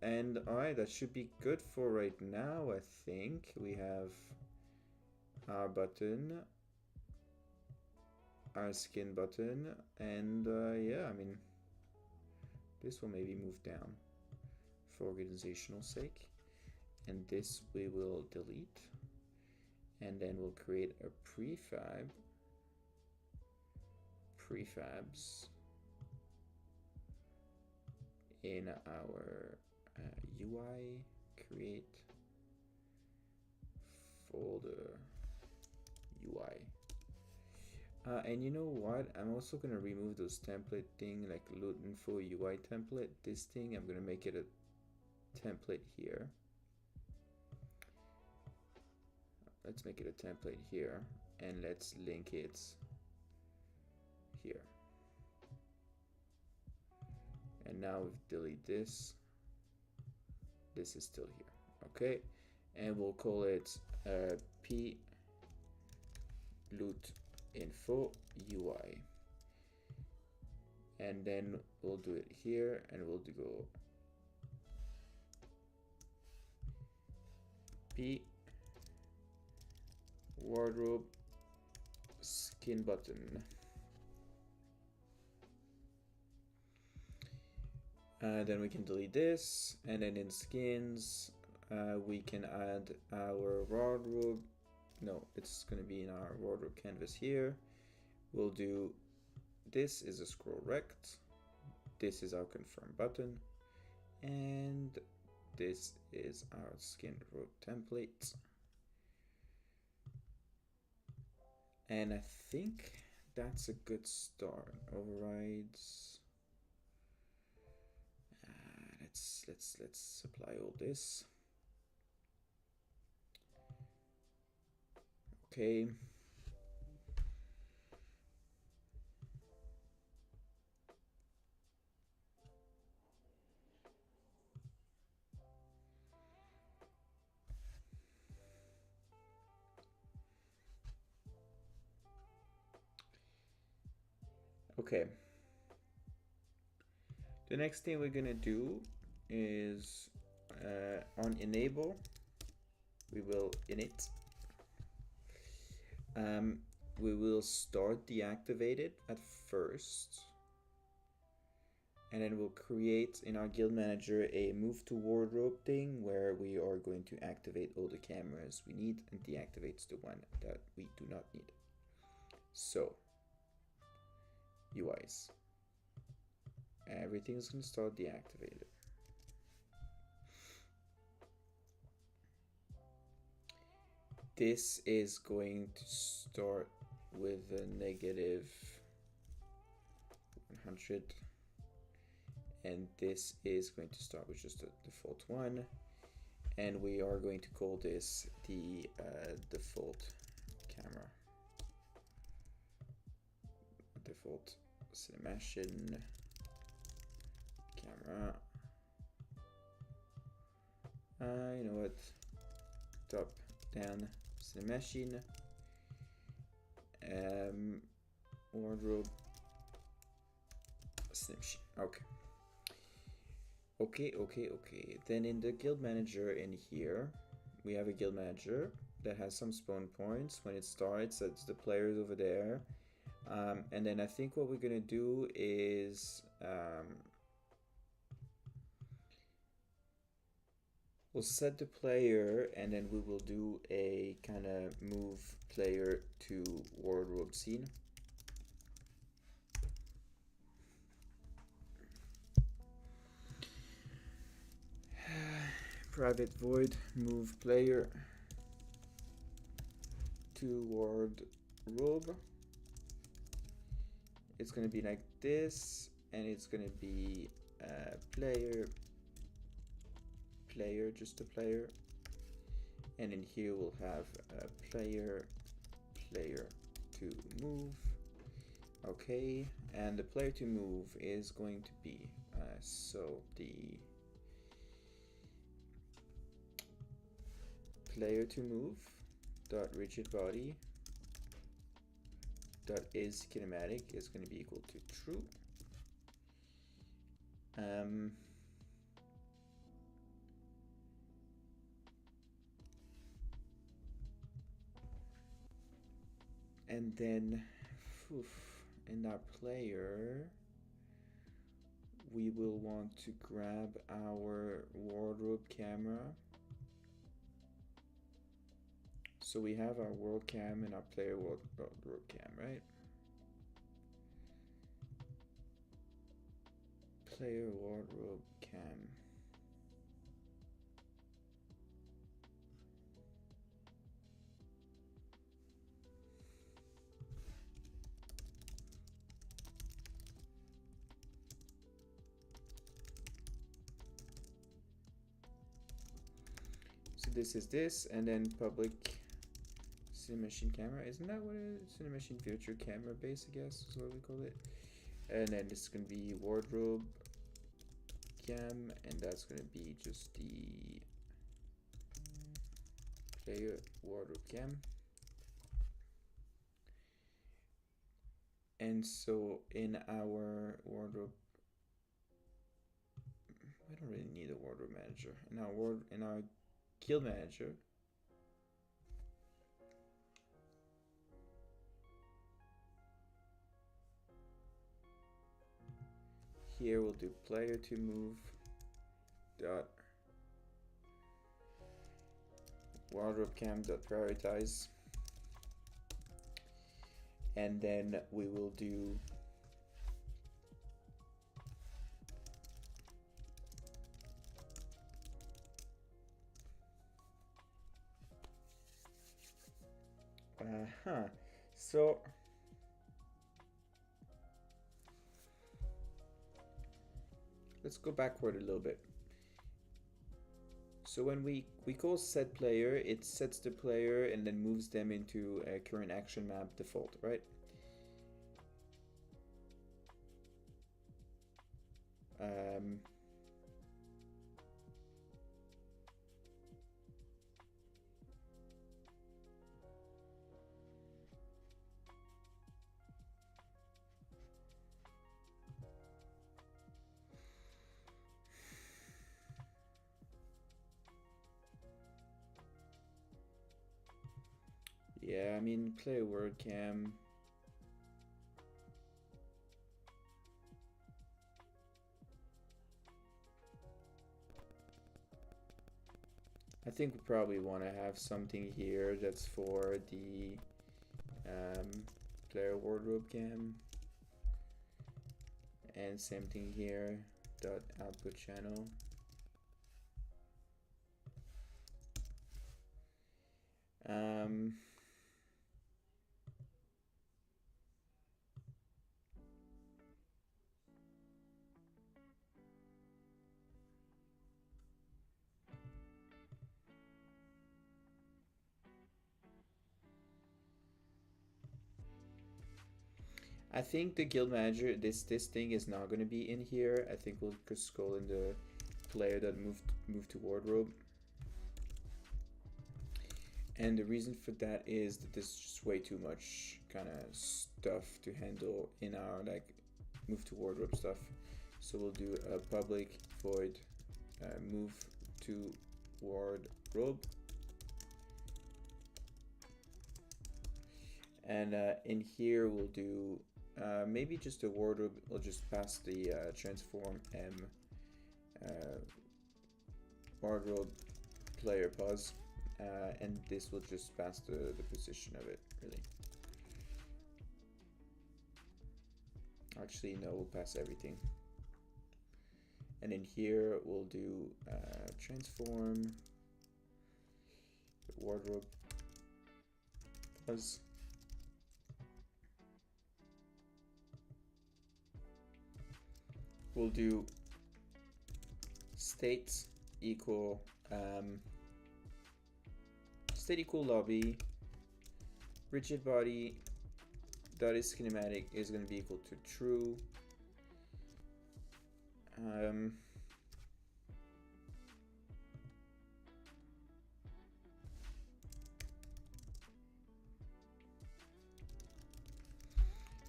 And alright, that should be good for right now. I think we have our button, our skin button, and yeah, I mean, this will maybe move down for organizational sake, and this we will delete, and then we'll create a prefabs in our UI, create folder UI. And you know what? I'm also gonna remove those template thing, like loot info UI template. This thing, I'm gonna make it a template here. Let's make it a template here, and let's link it here. And now if delete this, this is still here. Okay, and we'll call it p loot info UI, and then we'll do it here, and we'll go p wardrobe skin button. Then we can delete this, and then in skins we can add our wardrobe. No, it's gonna be in our wardrobe canvas here. We'll do, this is a scroll rect, this is our confirm button, and this is our skin robe template. And I think that's a good start. Overrides. Let's apply all this. Okay. Okay. The next thing we're gonna do is on enable, we will init. We will start deactivated at first, and then we'll create in our guild manager a move to wardrobe thing where we are going to activate all the cameras we need and deactivates the one that we do not need. So UIs, everything is going to start deactivated. This is going to start with a negative 100, and this is going to start with just a default one, and we are going to call this the default camera, default cinemation camera. You know what, top down cinemation, wardrobe cinemation. Okay. Then in the guild manager in here, we have a guild manager, that has some spawn points. When it starts, that's the players over there. And then I think what we're gonna do is we'll set the player, and then we will do a kind of move player to wardrobe scene. Private void move player to wardrobe. It's gonna be like this, and it's gonna be player, just a player, and in here we'll have a player to move. Okay, and the player to move is going to be so the player to move dot rigid body dot is kinematic is going to be equal to true. And then in our player, we will want to grab our wardrobe camera. So we have our world cam and our player wardrobe cam, right? Player wardrobe cam. So this is this, and then public Cinemachine camera. Isn't that what it is? Cinemachine virtual camera base, I guess is what we call it. And then this is going to be wardrobe cam, and that's going to be just the player wardrobe cam. And so in our wardrobe, I don't really need a wardrobe manager. In our guild manager, here we'll do player to move dot wardrobe cam dot prioritize, and then we will do so let's go backward a little bit. So when we call set player, it sets the player and then moves them into a current action map default, right? Yeah, I mean, player word cam. I think we probably want to have something here that's for the player wardrobe cam, and same thing here, dot output channel. I think the guild manager, this thing is not going to be in here. I think we'll just go in the player that move to wardrobe. And the reason for that is that there's just way too much kind of stuff to handle in our like move to wardrobe stuff. So we'll do a public void move to wardrobe, And in here we'll do maybe just a wardrobe. We'll just pass the transform M wardrobe player pause, and this will just pass the position of it, really. Actually, no, we'll pass everything. And in here we'll do transform wardrobe pause. We'll do states equal state equal lobby rigid body dot is kinematic is going to be equal to true.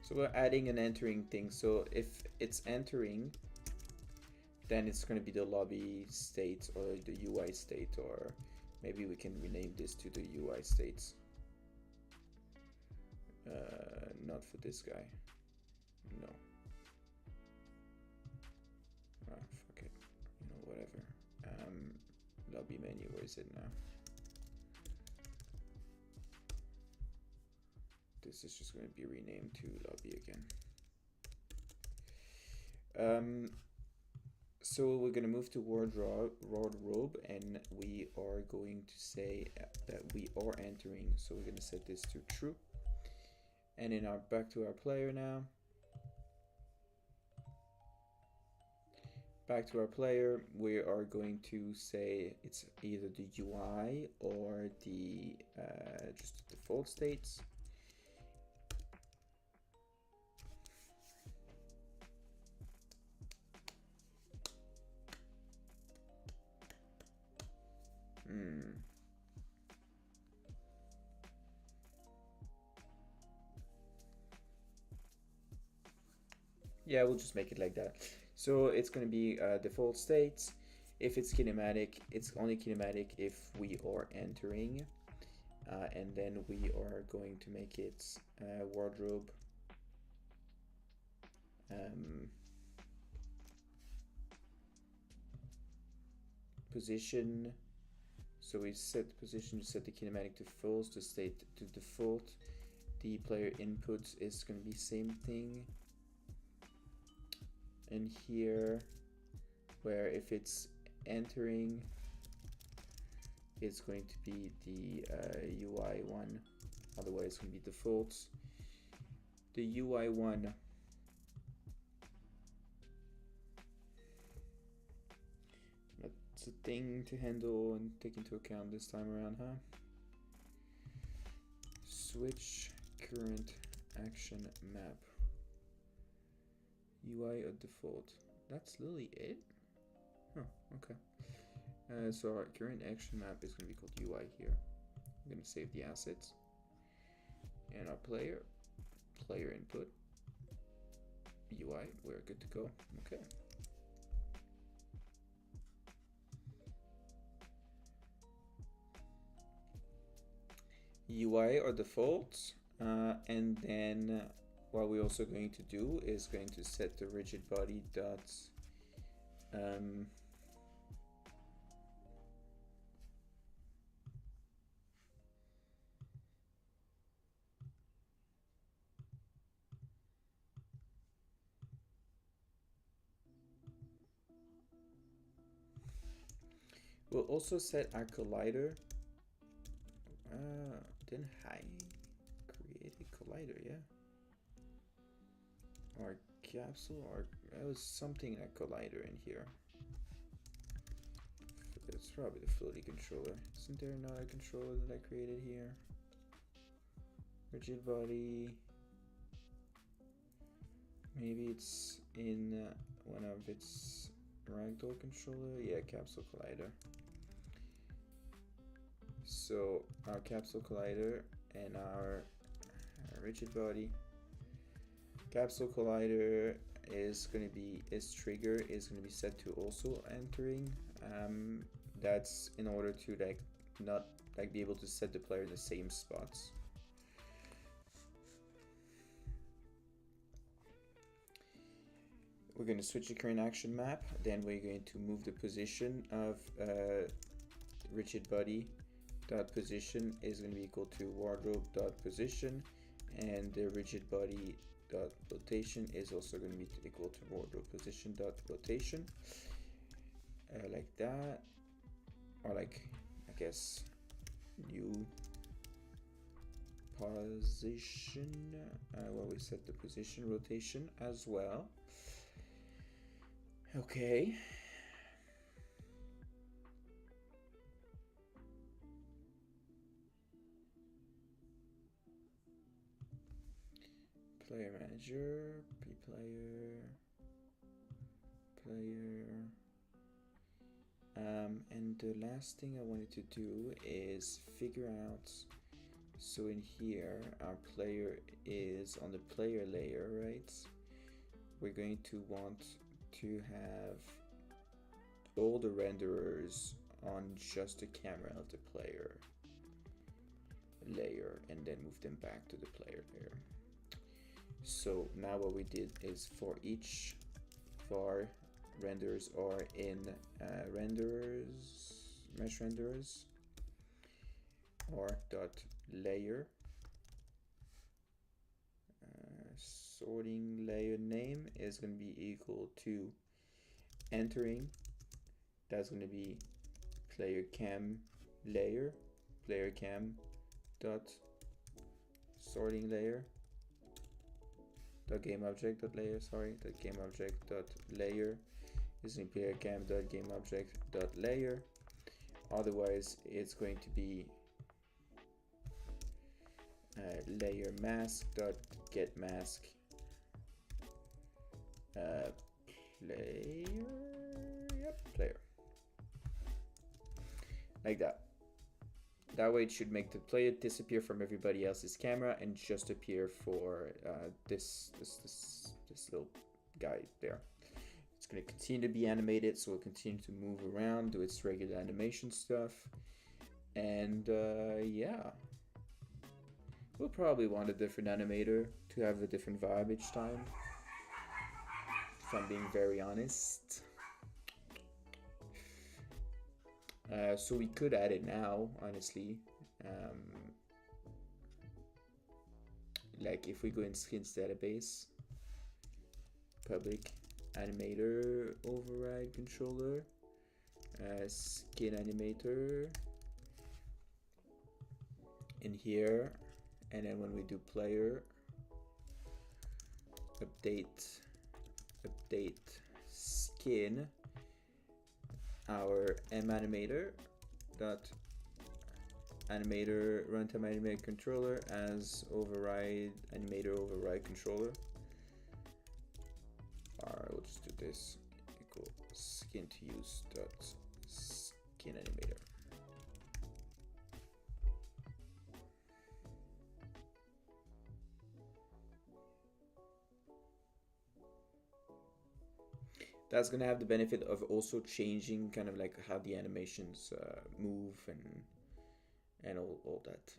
So we're adding an entering thing. So if it's entering, then it's going to be the lobby state or the UI state, or maybe we can rename this to the UI states. Not for this guy. No. Ah, fuck it. You know, whatever. Lobby menu, where is it now? This is just going to be renamed to lobby again. So we're going to move to wardrobe, and we are going to say that we are entering. So we're going to set this to true. And in our back to our player now. Back to our player, we are going to say it's either the UI or the just the default states. Yeah, we'll just make it like that. So it's going to be default states. If it's kinematic, it's only kinematic if we are entering. And then we are going to make it wardrobe. Position. So we set the position, set the kinematic to false, the state to default. The player input is going to be same thing. And here, where if it's entering, it's going to be the UI one, otherwise it's going to be default. The UI one that's a thing to handle and take into account this time around, huh? Switch current action map. UI or default. That's literally it? Oh, okay. So our current action map is going to be called UI here. I'm going to save the assets. And our player input, UI, we're good to go. Okay. UI or default, and then what we're also going to do is going to set the rigid body dot we'll also set our collider. Didn't I create a collider? Yeah. Or capsule, or there was something in a collider in here. It's probably the floaty controller. Isn't there another controller that I created here? Rigid body. Maybe it's in one of its ragdoll controller. Yeah, capsule collider. So our capsule collider and our rigid body. Capsule collider is going to be, its trigger is going to be set to also entering. That's in order to not be able to set the player in the same spots. we're going to switch the current action map. Then we're going to move the position of rigid body dot position is going to be equal to wardrobe dot position, and the rigid body dot rotation is also going to be equal to wardrobe position dot rotation, like that, or like, I guess, new position, where we set the position rotation as well. Okay. Player manager, player. And the last thing I wanted to do is figure out, so in here our player is on the player layer, right? We're going to want to have all the renderers on just the camera of the player layer, and then move them back to the player layer. So now what we did is for each of our renders are in renderers, mesh renderers, or dot layer, sorting layer name is going to be equal to entering, that's going to be player cam layer, player cam dot sorting layer dot game object dot layer, sorry, dot game object dot layer is in player cam dot game object dot layer. Otherwise it's going to be layer mask dot get mask player, like that. That way it should make the player disappear from everybody else's camera and just appear for this little guy there. It's going to continue to be animated, so it'll continue to move around, do its regular animation stuff, and yeah. We'll probably want a different animator to have a different vibe each time, if I'm being very honest. So we could add it now, honestly. Like if we go in skins database, public animator override controller, skin animator in here, and then when we do player, update skin, our animator dot animator runtime animator controller as override animator override controller. We'll just do this equal skin to use dot skin animator. That's gonna have the benefit of also changing kind of like how the animations move and all that.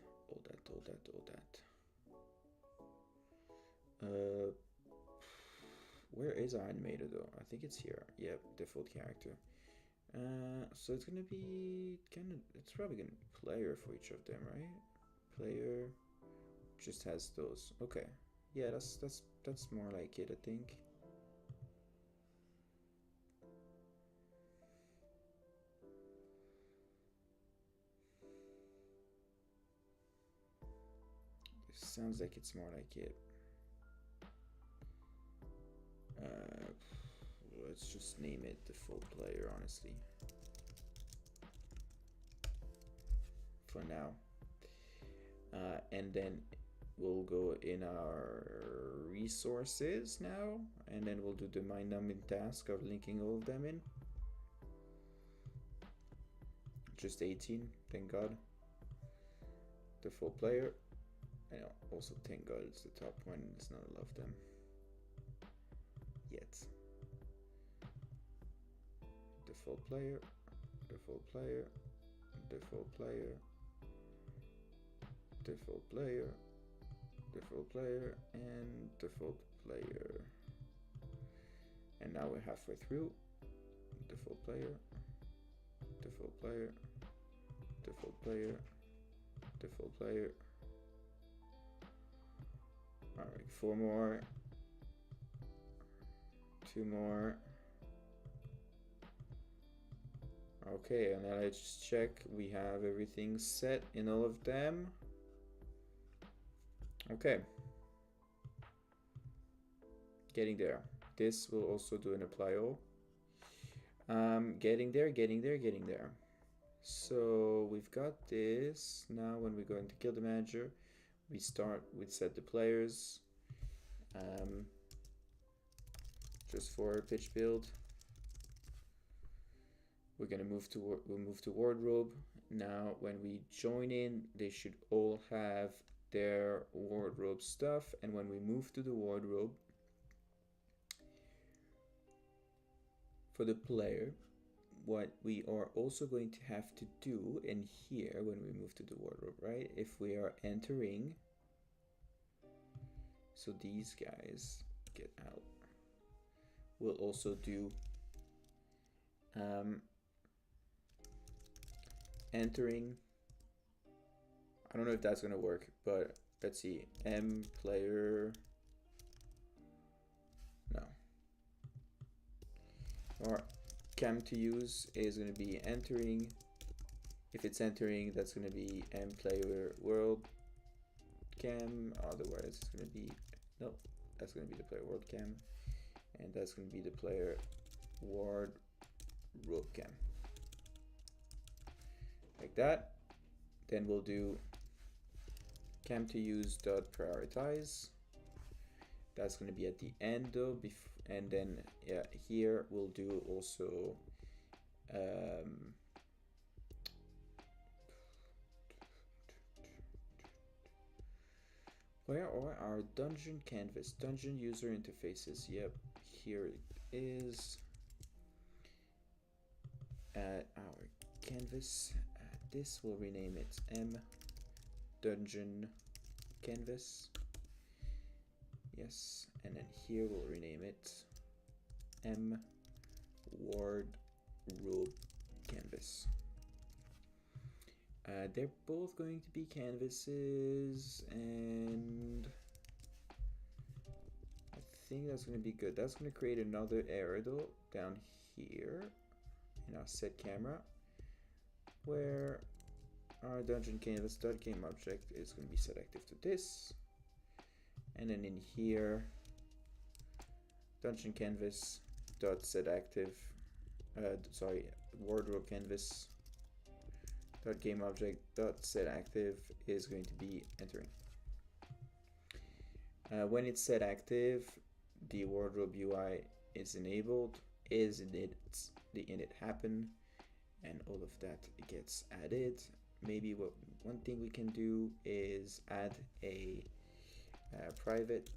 Where is our animator though? I think it's here. Yep, default character. So it's gonna be it's probably gonna be player for each of them, right? Player just has those. Okay, yeah, that's more like it, I think. Sounds like it's more like it. Let's just name it default player, honestly, for now. And then we'll go in our resources now, and then we'll do the mind numbing task of linking all of them in. Just 18, thank God. Default player. I know, also thank God it's the top one, it's not a lot of them yet. Default player, default player, default player, default player, default player, and default player. And now we're halfway through. Default player, default player, default player, default player. All right, 4 more, 2 more. Okay, and now let's just check we have everything set in all of them. Okay, getting there. This will also do an apply all. Getting there, getting there, getting there. So we've got this. Now when we go into Guild Manager, we set the players. Just for a pitch build. We'll move to wardrobe. Now when we join in, they should all have their wardrobe stuff, and when we move to the wardrobe, for the player, what we are also going to have to do in here when we move to the wardrobe, right? If we are entering, so these guys get out, we'll also do entering. I don't know if that's gonna work, but let's see. M player, no. Or cam to use is gonna be entering. If it's entering, that's gonna be M player world cam. Otherwise, it's gonna be no. That's gonna be the player world cam, and that's gonna be the player wardrobe cam. Like that. Then we'll do cam to use dot prioritize. That's going to be at the end though, and then yeah, here we'll do also where are our dungeon canvas, dungeon user interfaces? Yep, here it is. Our canvas, this will rename it M dungeon canvas. Yes, and then here we'll rename it M wardrobe canvas. They're both going to be canvases, and I think that's going to be good. That's going to create another error though down here in our set camera, where our dungeon canvas dot game object is going to be set active to this, and then in here dungeon canvas dot set active wardrobe canvas dot game object dot set active is going to be entering. When it's set active, the wardrobe UI is enabled, is init, the init happen, and all of that gets added. Maybe one thing we can do is add a private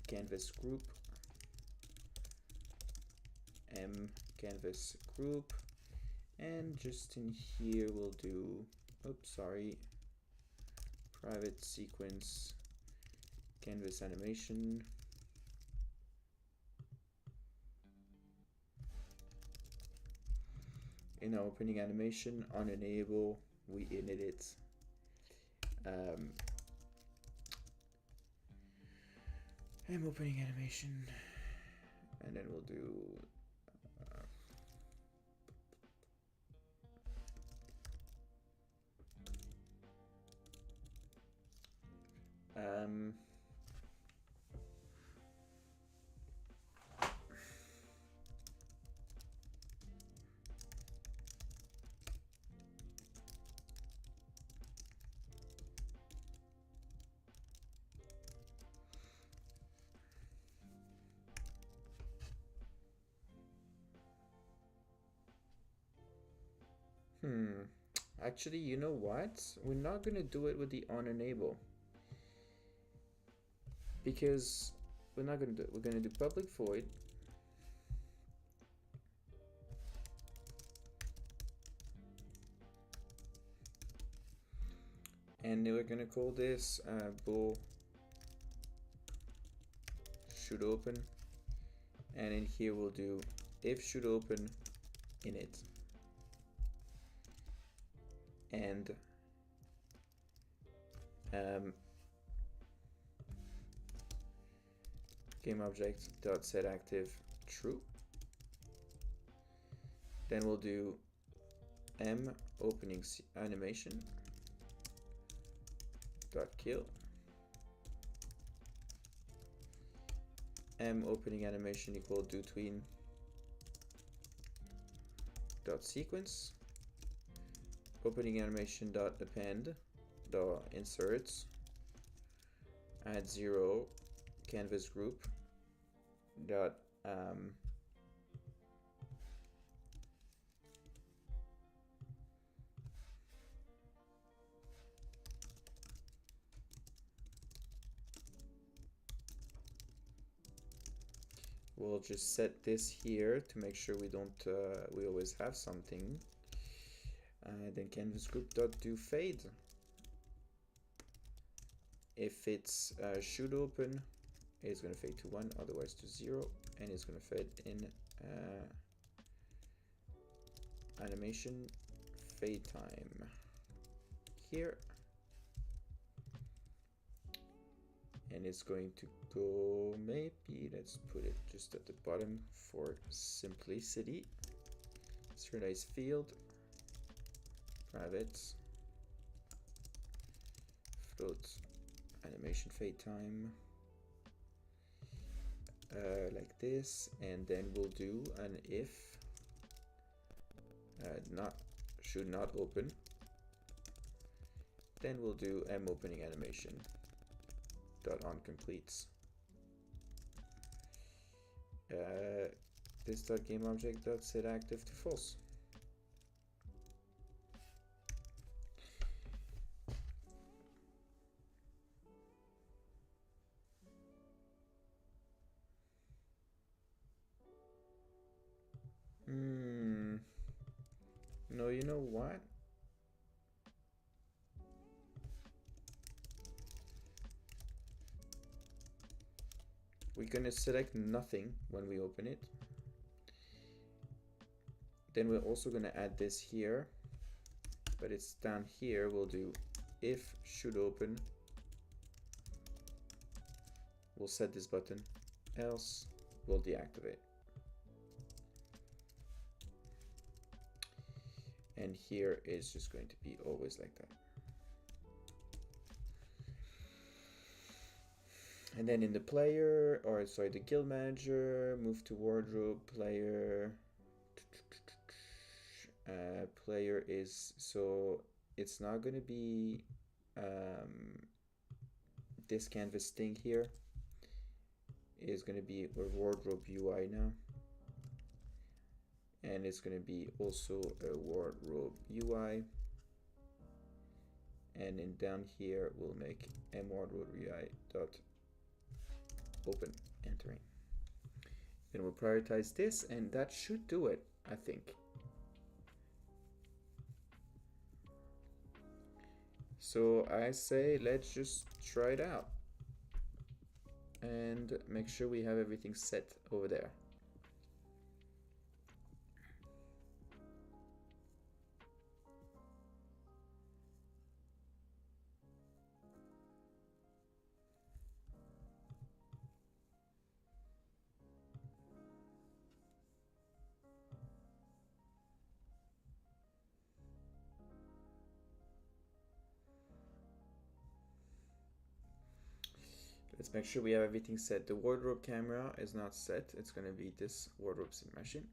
canvas group, M canvas group, and just in here we'll do, private sequence canvas animation. In our opening animation, on enable, we init it. I'm opening animation, and then we'll do actually, you know what? We're not gonna do it with the on enable, because we're not gonna do it. We're gonna do public void and we're gonna call this bool should open, and in here we'll do if should open init, and game object dot set active true. Then we'll do m opening animation dot kill, m opening animation equal do tween dot sequence, opening animation dot append dot inserts, add 0 canvas group dot we'll just set this here to make sure we don't we always have something. Then canvas group dot do fade. If it's should open, it's going to fade to 1, otherwise to 0, and it's going to fade in animation fade time here, and it's going to go, maybe let's put it just at the bottom for simplicity. Serialize field, private, float animation fade time, like this, and then we'll do an if should not open, then we'll do m opening animation dot on completes this dot game object dot set active to false. No, you know what? We're gonna select nothing when we open it. Then we're also gonna add this here, but it's down here. We'll do if should open. We'll set this button, else we'll deactivate. And here is just going to be always like that. And then in the player, or sorry, the guild manager, move to wardrobe, player. Player is, so it's not going to be this canvas thing here. It is going to be a wardrobe UI now. And it's going to be also a wardrobe UI. And then down here, we'll make m wardrobe UI dot open, entering. Then we'll prioritize this, and that should do it, I think. So I say let's just try it out and make sure we have everything set over there. Let's make sure we have everything set. The wardrobe camera is not set. It's going to be this wardrobe machine.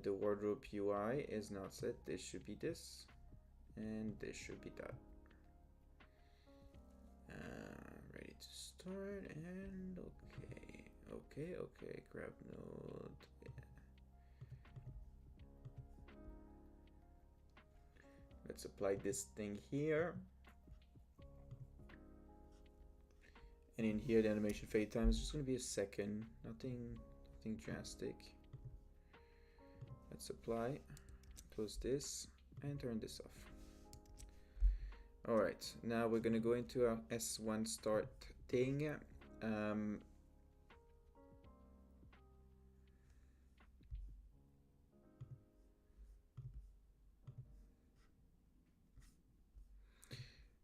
The wardrobe UI is not set. This should be this, and this should be that. Ready to start, and okay, grab node. Yeah. Let's apply this thing here. And in here, the animation fade time is just going to be a second, nothing drastic. Let's apply, close this, and turn this off. All right, now we're going to go into our S1 start thing,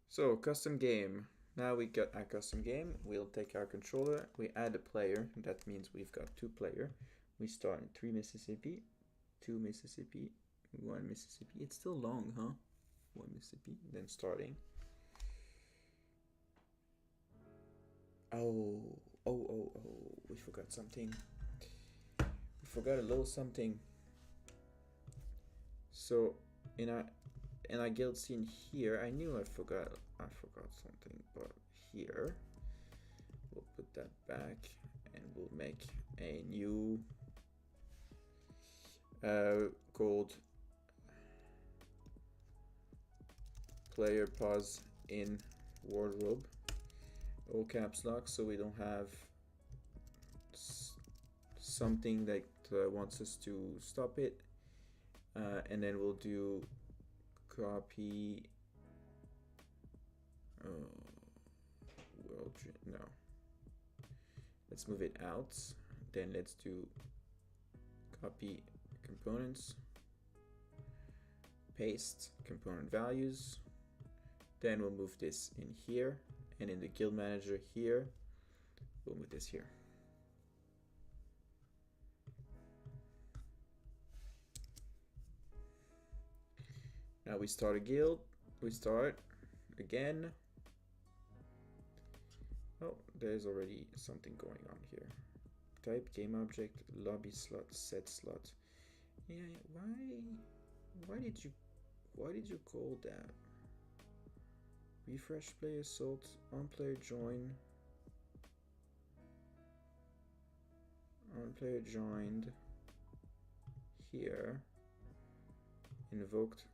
So custom game. Now we got our custom game. We'll take our controller. We add a player. That means we've got 2 players. We start in 3 Mississippi, 2 Mississippi, 1 Mississippi. It's still long, huh? 1 Mississippi. Then starting. Oh. We forgot something. We forgot a little something. So in our guild scene here, I knew I forgot something, but here we'll put that back and we'll make a new called player pause in wardrobe, all caps lock, so we don't have something that wants us to stop it. And then we'll do copy no, let's move it out. Then let's do copy components, paste component values. Then we'll move this in here, and in the guild manager here we'll move this here. Now we start a guild. We start again. Oh, there's already something going on here. Type game object, lobby slot, set slot. Yeah, why did you call that? Refresh player salt, on player join. On player joined here. Invoked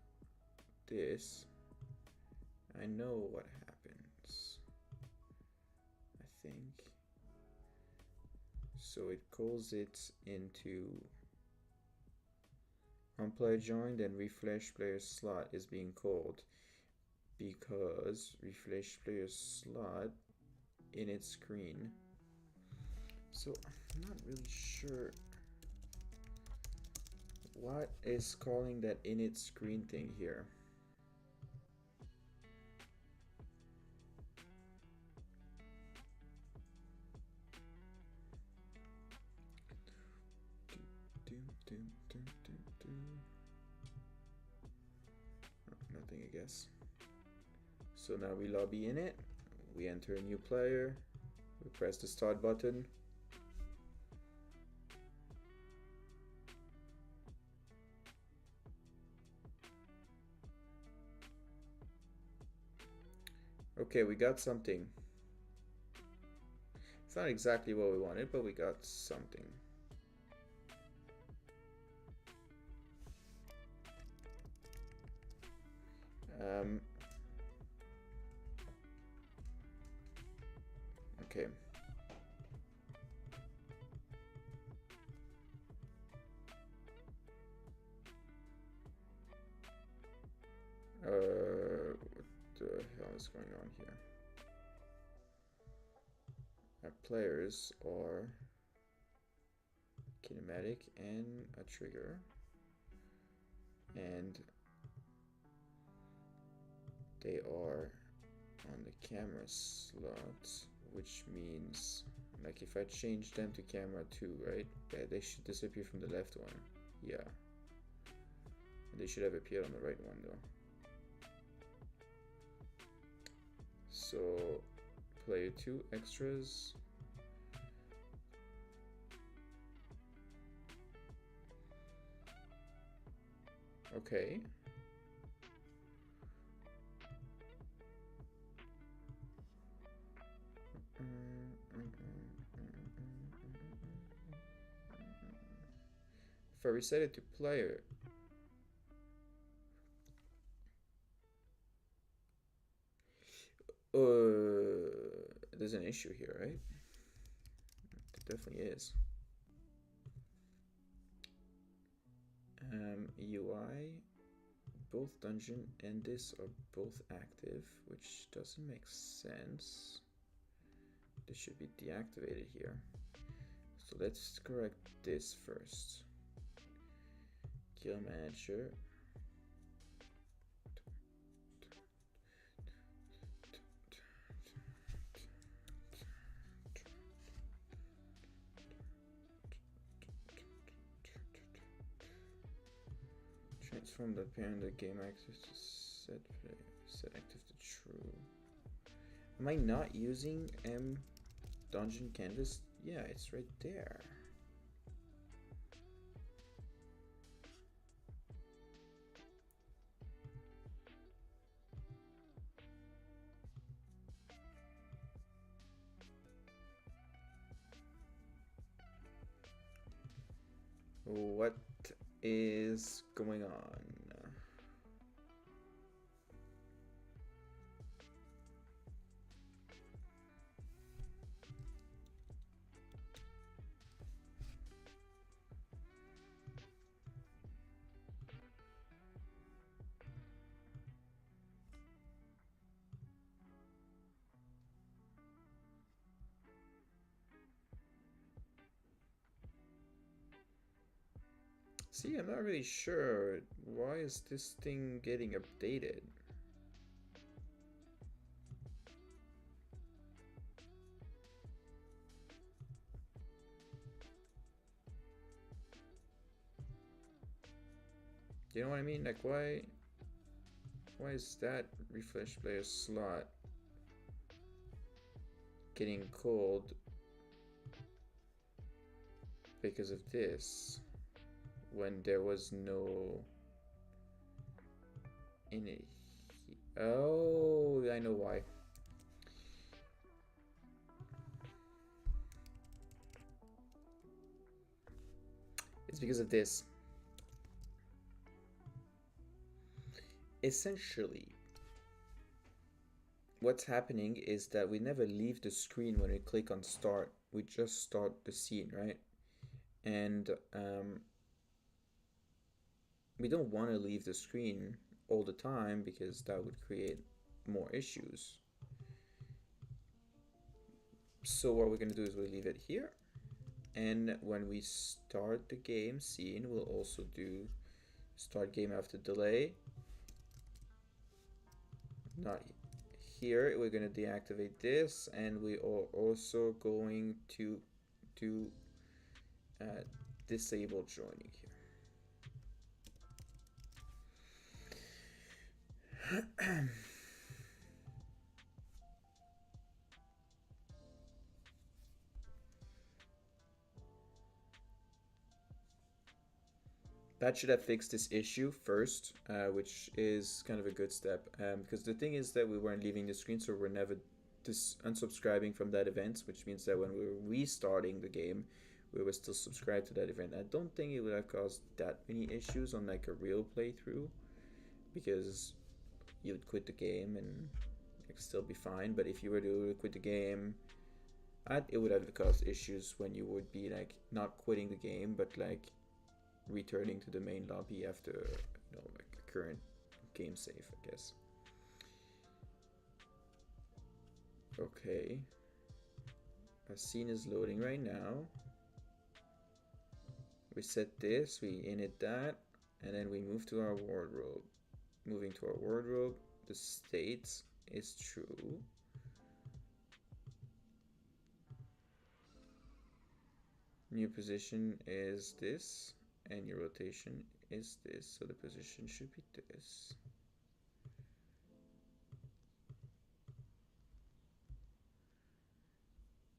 this. I know what happens, I think. So it calls it into on player joined, and refresh player slot is being called because refresh player slot in its screen. So I'm not really sure what is calling that init screen thing here. Nothing, I guess. So now we lobby in it, we enter a new player, we press the start button. Okay, we got something. It's not exactly what we wanted, but we got something. Okay. What the hell is going on here? Our players are kinematic and a trigger, and they are on the camera slot, which means like if I change them to camera 2, right? Yeah, they should disappear from the left one. Yeah. They should have appeared on the right one though. So player 2 extras. Okay. If I reset it to player, there's an issue here, right? There definitely is. UI, both dungeon and this are both active, which doesn't make sense this should be deactivated here. So let's correct this first. Kill manager. Transform the parent the game active to set active to true. Am I not using dungeon canvas? Yeah, it's right there. What is going on? See, I'm not really sure. Why is this thing getting updated? You know what I mean? Like, why is that refresh player slot getting cold because of this when there was no in it? Oh, I know why. It's because of this. Essentially, what's happening is that we never leave the screen when we click on start. We just start the scene, right? And we don't want to leave the screen all the time because that would create more issues. So what we're going to do is we'll leave it here. And when we start the game scene, we'll also do start game after delay. Not here, we're going to deactivate this, and we are also going to do disable joining here. That should have fixed this issue first, which is kind of a good step. Because the thing is that we weren't leaving the screen, so we're never unsubscribing from that event, which means that when we were restarting the game, we were still subscribed to that event. I don't think it would have caused that many issues on like a real playthrough, because you would quit the game and like still be fine. But if you were to quit the game, it would have caused issues when you would be like not quitting the game, but like returning to the main lobby after, you know, like a current game save, I guess. Okay, a scene is loading right now. We set this, we init that, and then we move to our wardrobe. Moving to our wardrobe, the state is true. New position is this, and your rotation is this, so the position should be this.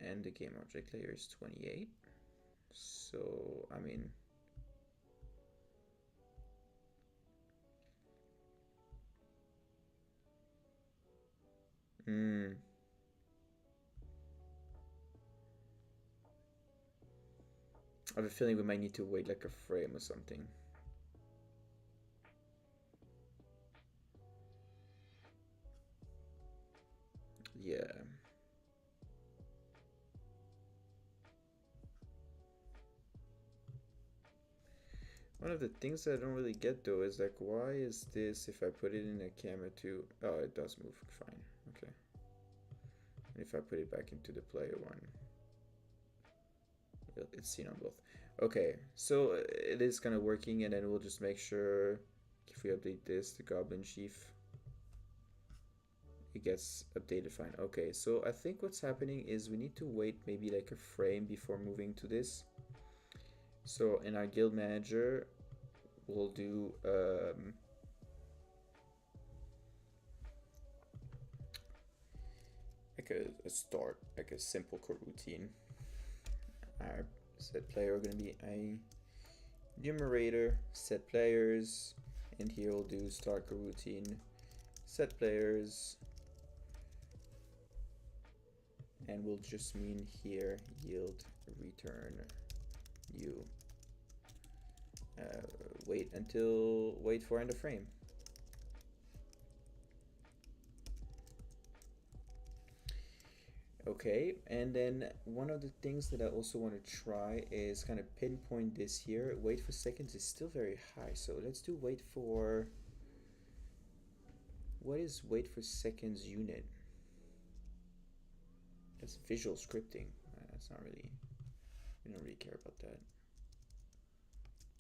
And the game object layer is 28. So, I mean, I have a feeling we might need to wait like a frame or something. Yeah. One of the things that I don't really get though is like, why is this, if I put it in a camera too, oh, it does move, fine, okay. If I put it back into the player one, it's seen on both. Okay, so it is kind of working, and then we'll just make sure if we update this, the Goblin Chief, it gets updated fine. Okay, so I think what's happening is we need to wait maybe like a frame before moving to this. So in our guild manager, we'll do like a start, like a simple coroutine. Our set player are gonna be a numerator, set players, and here we'll do start coroutine, set players, and we'll just mean here yield return you. Wait for end of frame. Okay, and then one of the things that I also want to try is kind of pinpoint this here. Wait for seconds is still very high, so let's do wait for, what is wait for seconds unit? That's visual scripting. That's not really, we don't really care about that.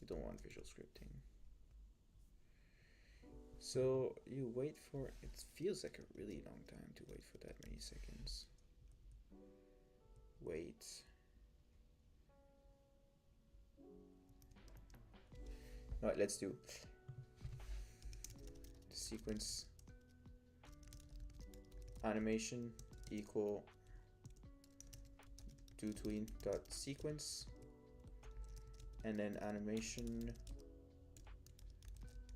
We don't want visual scripting. So you wait for, it feels like a really long time to wait for that many seconds. Wait. All right, let's do the sequence animation equal do tween dot sequence, and then animation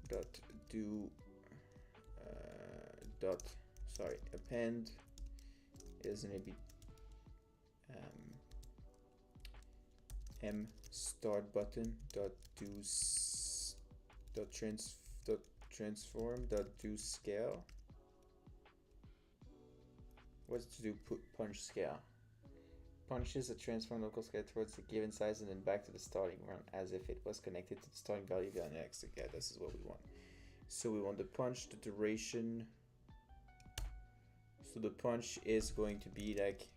dot do append is gonna be m start button dot do transform dot do scale. What's to do punch scale? Punches a transform local scale towards the given size and then back to the starting run as if it was connected to the starting value of the next. Yeah, this is what we want. So we want the punch, the duration. So the punch is going to be like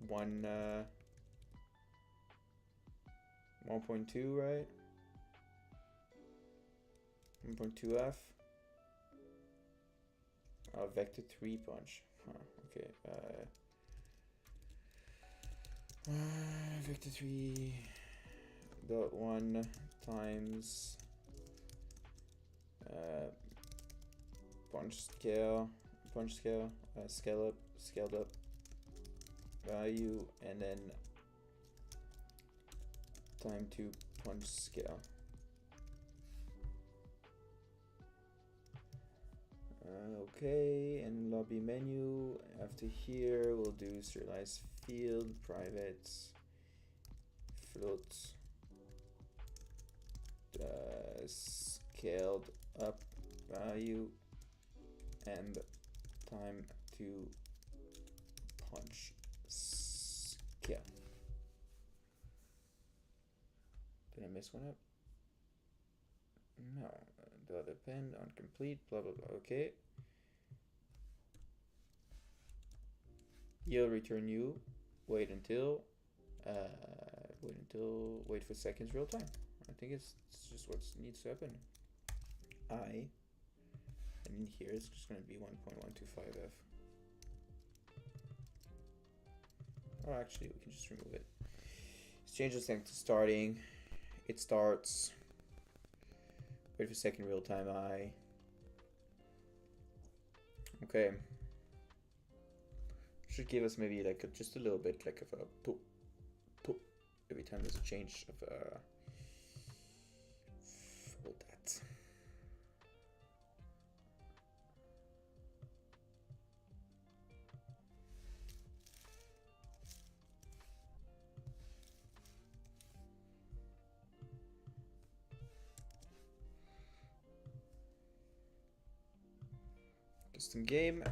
1.2, right? 1.2f. Vector 3 punch. Huh, okay. Vector 3 dot 1 times scaled up value, and then time to punch scale. Okay, and lobby menu. After here, we'll do serialized field, private, float, scaled up value, and time to punch scale. Did I miss one up? No. The other pen on complete, blah blah blah. Okay. Yield return you. Wait for seconds real time. I think it's just what needs to happen. And in here it's just gonna be 1.125f. Oh, actually, we can just remove it. Let's change this thing to starting. It starts. Wait for second real time I. Okay. Should give us maybe like just a little bit like of a poop, poop every time there's a change of all that. Custom game.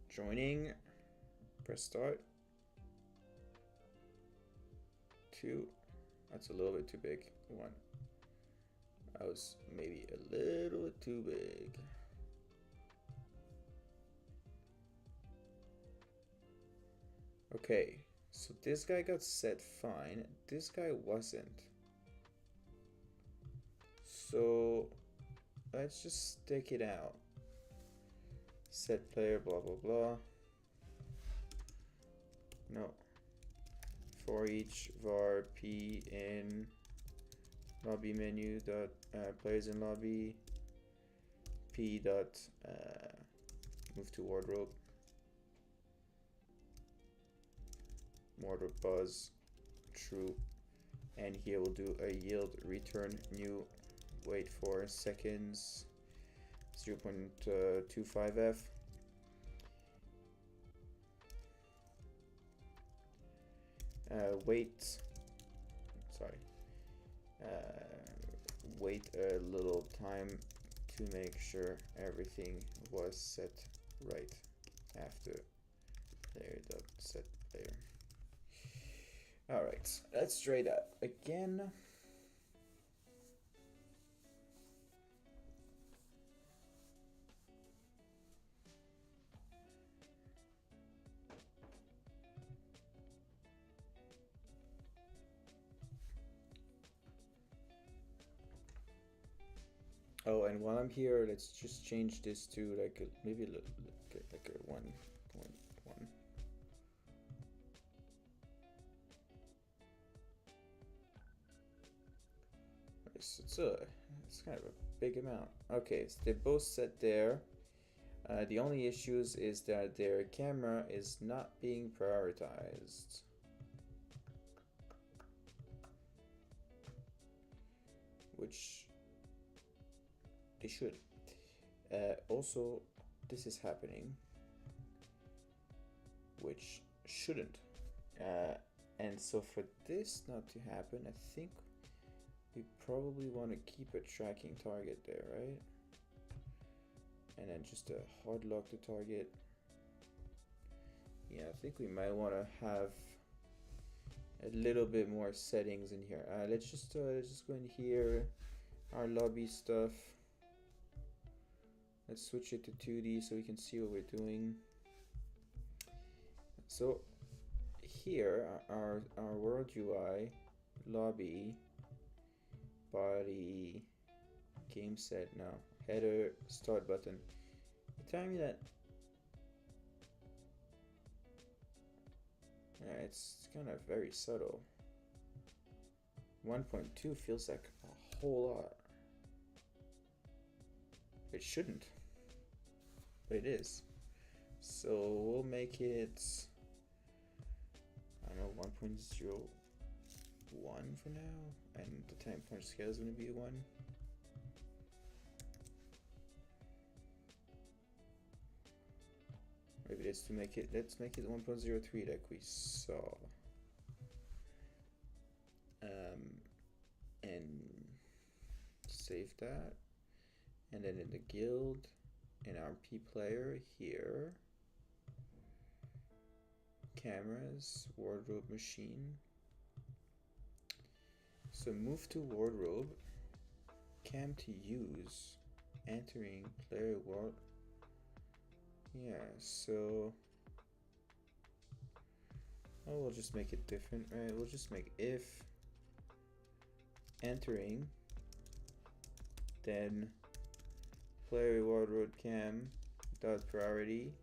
Joining. Press start. 2. That's a little bit too big. 1. That was maybe a little bit too big. Okay, so this guy got set fine. This guy wasn't. So let's just stick it out. Set player, blah blah blah. No. For each var p in lobby menu dot players in lobby p dot move to wardrobe buzz true, and here we'll do a yield return new wait for seconds 0.25f. Wait a little time to make sure everything was set right after player.set player. All right, let's try that again. Oh, and while I'm here, let's just change this to like maybe like a 1.1. It's kind of a big amount. Okay, so they're both set there. The only issues is that their camera is not being prioritized. Which they should. Also, this is happening, which shouldn't. And so for this not to happen, I think we probably want to keep a tracking target there, right? And then just hard lock the target. Yeah, I think we might want to have a little bit more settings in here. Let's just go in here, our lobby stuff. Let's switch it to 2D so we can see what we're doing. So here, our world UI, lobby, body, game set, now header, start button. Tell me that. Yeah, it's kind of very subtle. 1.2 feels like a whole lot. It shouldn't, but it is. So we'll make it, I don't know, 1.01 for now, and the time point scale is going to be 1. Maybe let's make it 1.03 like we saw. And save that. And then in the guild, in our P player here, cameras, wardrobe machine. So move to wardrobe, cam to use, entering player world. Yeah, so we'll just make it different, right? We'll just make if entering, then player wardrobe cam dot priority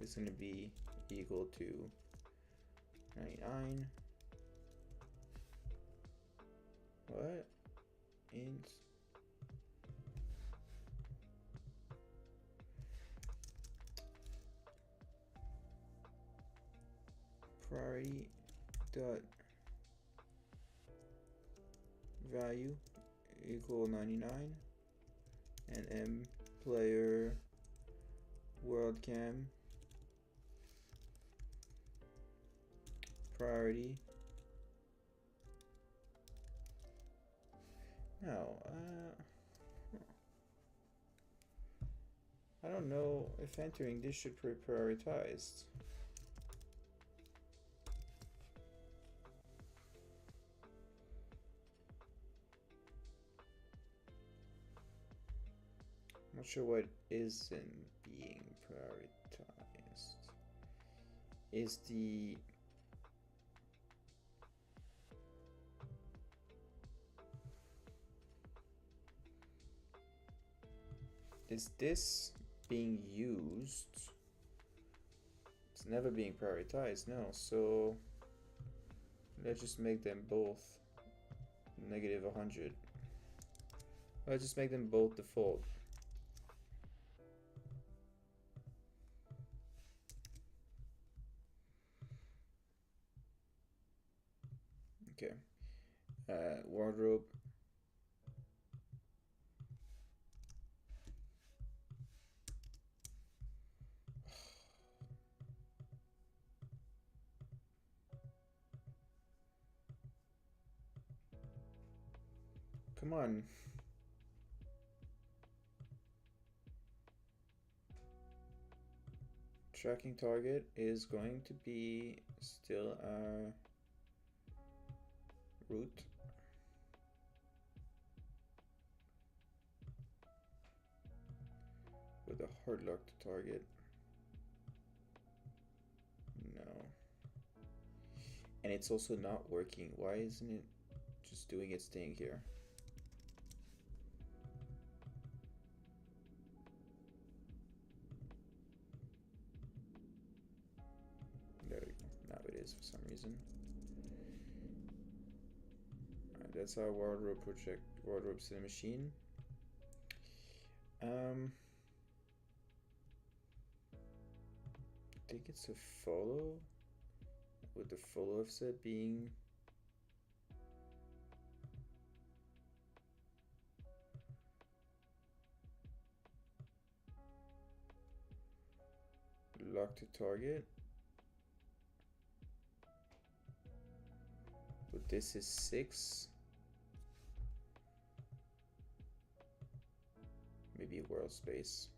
is going to be equal to 99. What? Int priority dot value equal 99, and m player world cam priority. No, I don't know if entering this should be prioritized. Not sure what isn't being prioritized. Is the is this being used? It's never being prioritized, no. So let's just make them both negative 100. Let's just make them both default. Okay. Wardrobe. Come on. Tracking target is going to be still our root. With a hard lock to target. No. And it's also not working. Why isn't it just doing its thing here? There we go. Now it is for some reason. Alright, that's our wardrobe project. Wardrobes to the machine. I think it's a follow, with the follow offset being lock to target. But this is 6. Maybe world space.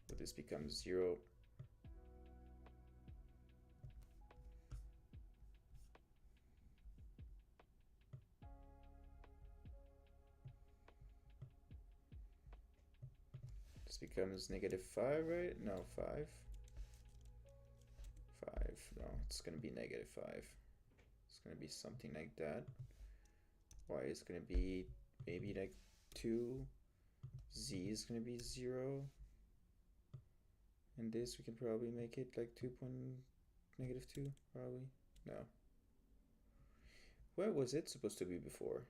But this becomes 0. This becomes -5, right? No, 5. 5. No, it's gonna be -5. It's gonna be something like that. Y is gonna be maybe like 2. Z is gonna be 0. And this we can probably make it like -2, probably. No. Where was it supposed to be before?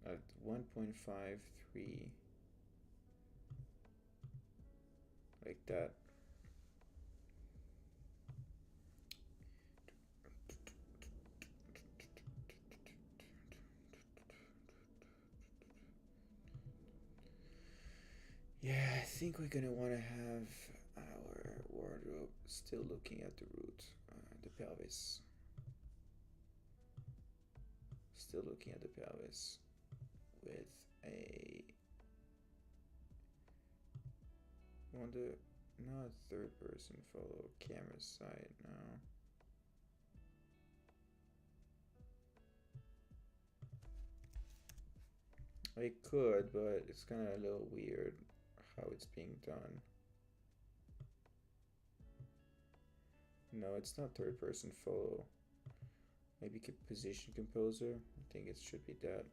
At 1.53. Like that. Yeah, I think we're gonna want to have our wardrobe still looking at the root, the pelvis. Still looking at the pelvis with a not third person follow camera side now. I could, but it's kind of a little weird how it's being done. No, it's not third person follow. Maybe position composer. I think it should be that.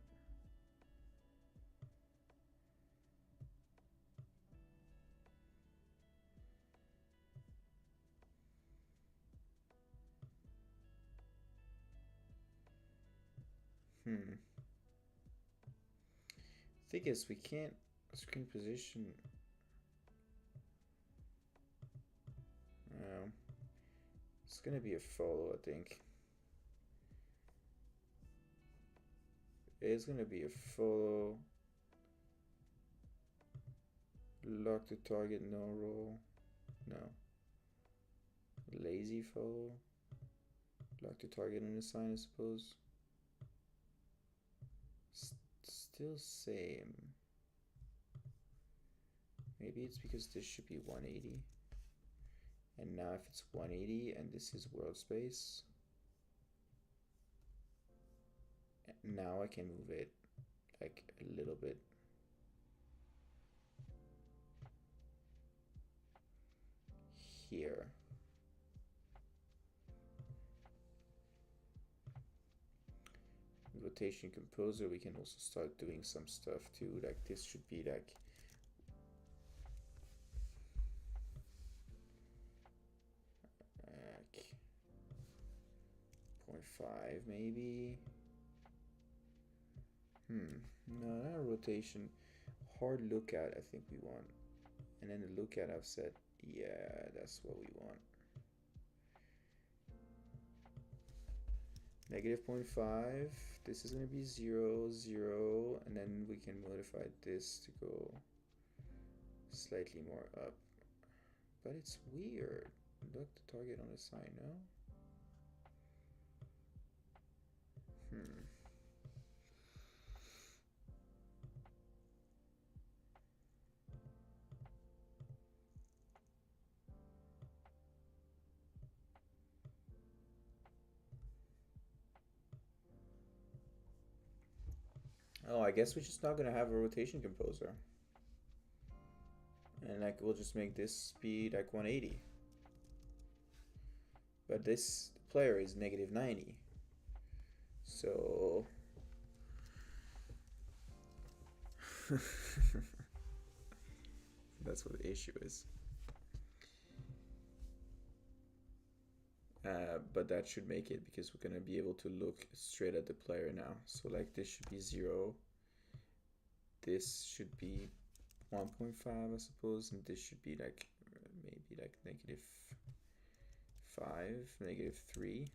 Thing is, we can't screen position. It's gonna be a follow, I think. It's gonna be a follow. Lock to target, no roll. No. Lazy follow. Lock to target and assign, I suppose. Still same. Maybe it's because this should be 180. And now if it's 180 and this is world space, now I can move it like a little bit. here. Rotation composer, we can also start doing some stuff too. Like this should be like 0.5 maybe. No, not a rotation. Hard lookout, I think we want. And then the lookout, I've said, yeah, that's what we want. -0.5. This is going to be 0, 0. And then we can modify this to go slightly more up. But it's weird. Look, the target on the side, no? Oh, I guess we're just not gonna have a rotation composer. And like we'll just make this speed like 180. But this player is -90. So that's what the issue is. But that should make it because we're gonna be able to look straight at the player now. So like this should be 0. This should be 1.5, I suppose, and this should be like maybe like -5, -3,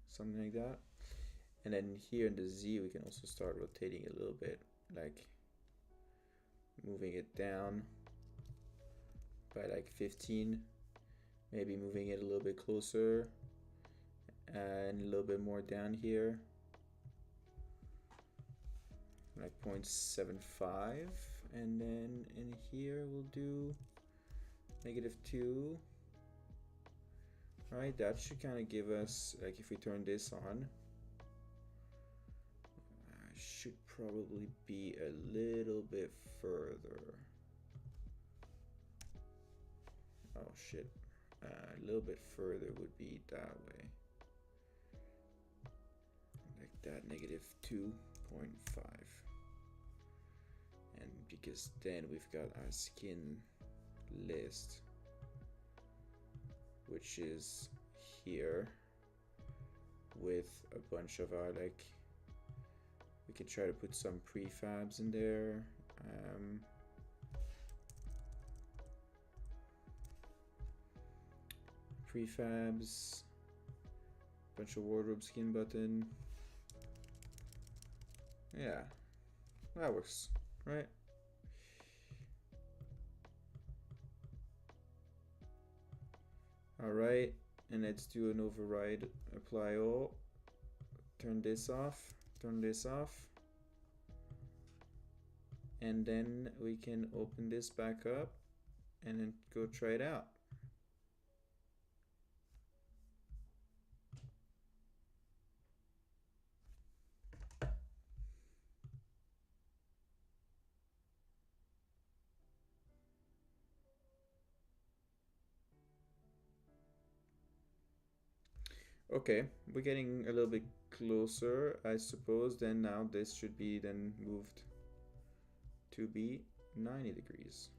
something like that. And then here in the Z, we can also start rotating a little bit, like moving it down by like 15, maybe moving it a little bit closer and a little bit more down here, like 0.75. And then in here we'll do -2. Right, that should kind of give us, like if we turn this on, should probably be a little bit further. Oh shit, a little bit further would be that way, like that, -2.5. And because then we've got our skin list, which is here with a bunch of our, like, we could try to put some prefabs in there. Prefabs, bunch of wardrobe skin button. Yeah, that works, right? All right, and let's do an override, apply all, turn this off, and then we can open this back up and then go try it out. Okay, we're getting a little bit closer, I suppose. Then now this should be then moved to be 90 degrees.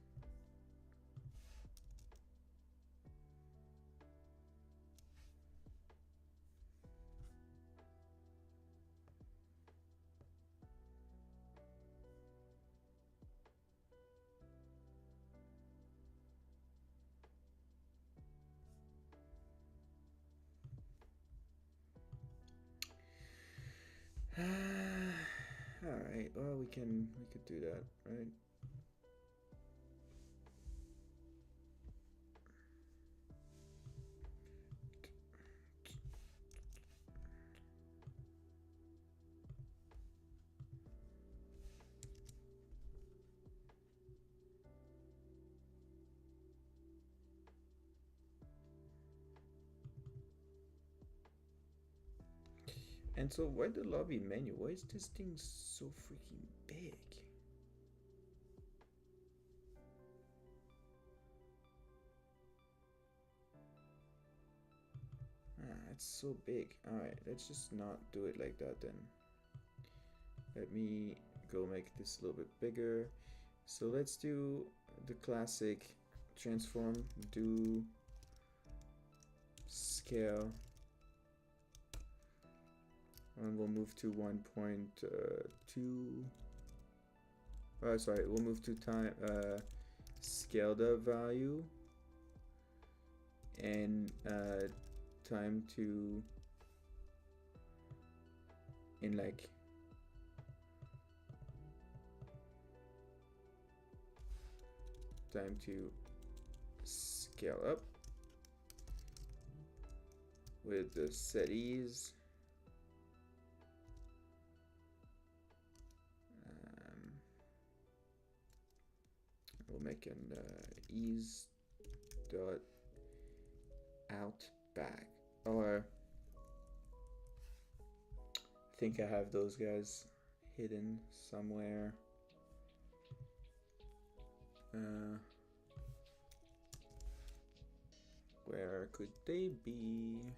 All right, well, we could do that, right? And so why the lobby menu? Why is this thing so freaking big? It's so big. Alright, let's just not do it like that then. Let me go make this a little bit bigger. So let's do the classic transform, do scale, and we'll move to 1.2. Oh, sorry, we'll move to time scale the value and time to in like time to scale up with the set ease. We'll make an ease dot out back, or I think I have those guys hidden somewhere. Where could they be?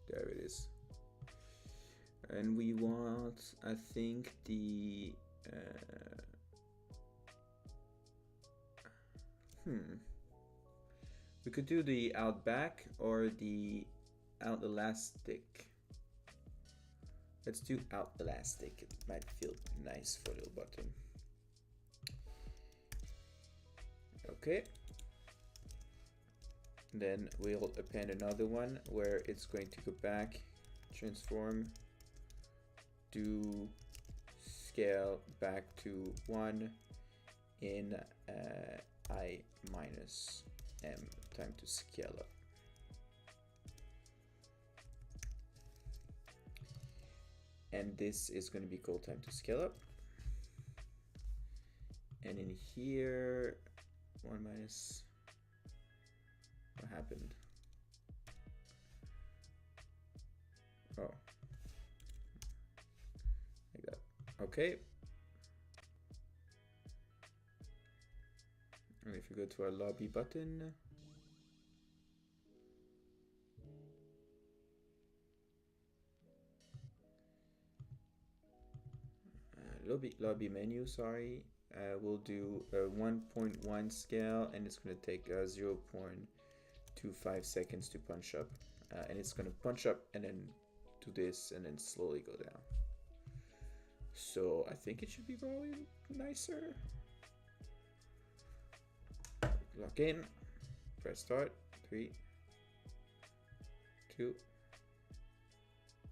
There it is. And we want, I think, the we could do the out back or the out elastic. Let's do out elastic. It might feel nice for a little button. Okay. Then we'll append another one where it's going to go back, transform, do scale back to 1 in I minus m time to scale up. And this is going to be called time to scale up. And in here, 1 minus, what happened? Oh, like that. Okay. And if you go to our lobby button, lobby menu, sorry, we'll do a 1.1 scale, and it's going to take 0.25 seconds to punch up, and it's going to punch up and then do this and then slowly go down. So I think it should be probably nicer. Lock in, press start, 3, 2,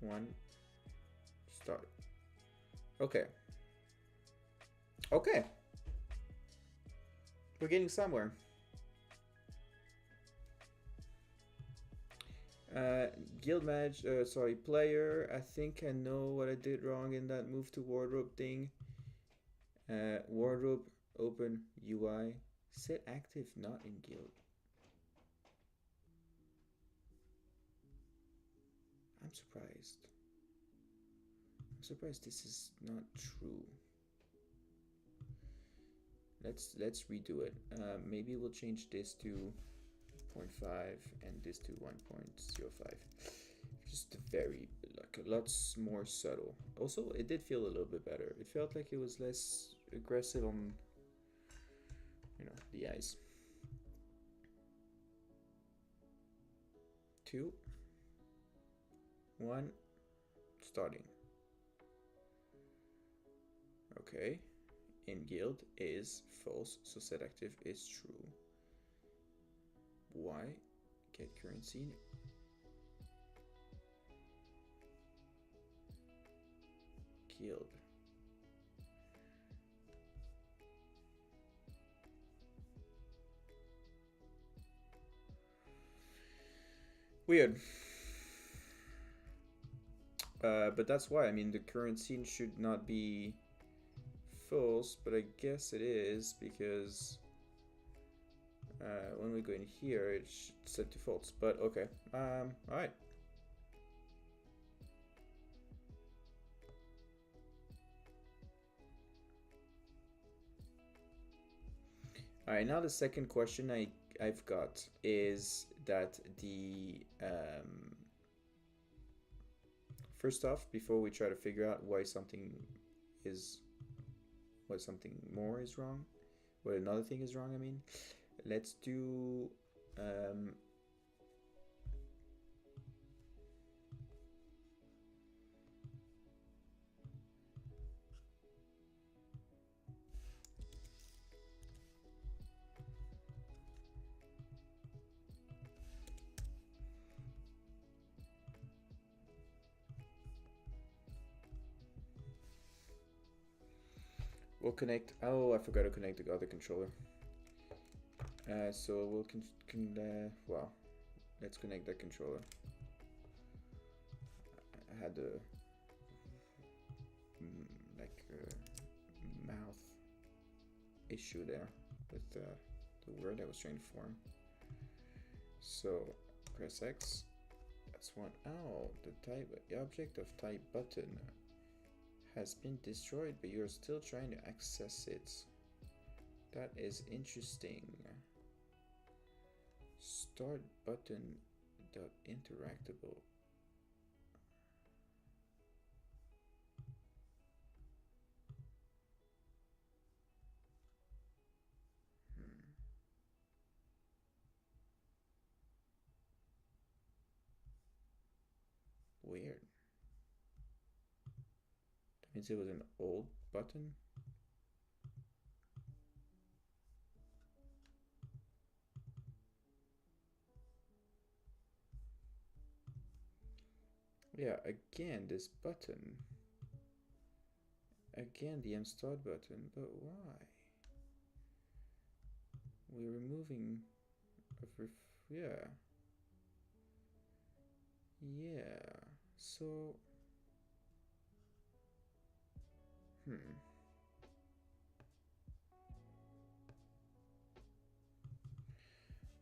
1, start. Okay. Okay. We're getting somewhere. Guild manager, sorry, player. I think I know what I did wrong in that move to wardrobe thing. Wardrobe, open UI, set active, not in guild. I'm surprised. I'm surprised this is not true. Let's redo it. Maybe we'll change this to 0.5 and this to 1.05. Just very, like, a lot more subtle. Also, it did feel a little bit better. It felt like it was less aggressive on, you know, the eyes. 2, 1, starting. Okay. In guild is false, so set active is true. Why? Get currency. Guild. Weird. But that's why, I mean, the current scene should not be false, but I guess it is, because when we go in here, it's set to false, but okay. Alright. Alright, now the second question, I I've got is that the first off, before we try to figure out why something more is wrong, what another thing is wrong, I mean, let's do we'll connect. Oh, I forgot to connect the other controller. So we'll well, let's connect that controller. I had a mouth issue there with the word I was trying to form. So press X. That's one. Oh, the object of type button has been destroyed, but you're still trying to access it. That is interesting. Start button dot interactable. Weird. That means it was an old button. Yeah, again, this button. Again, the install button, but why? We're removing yeah. Yeah, so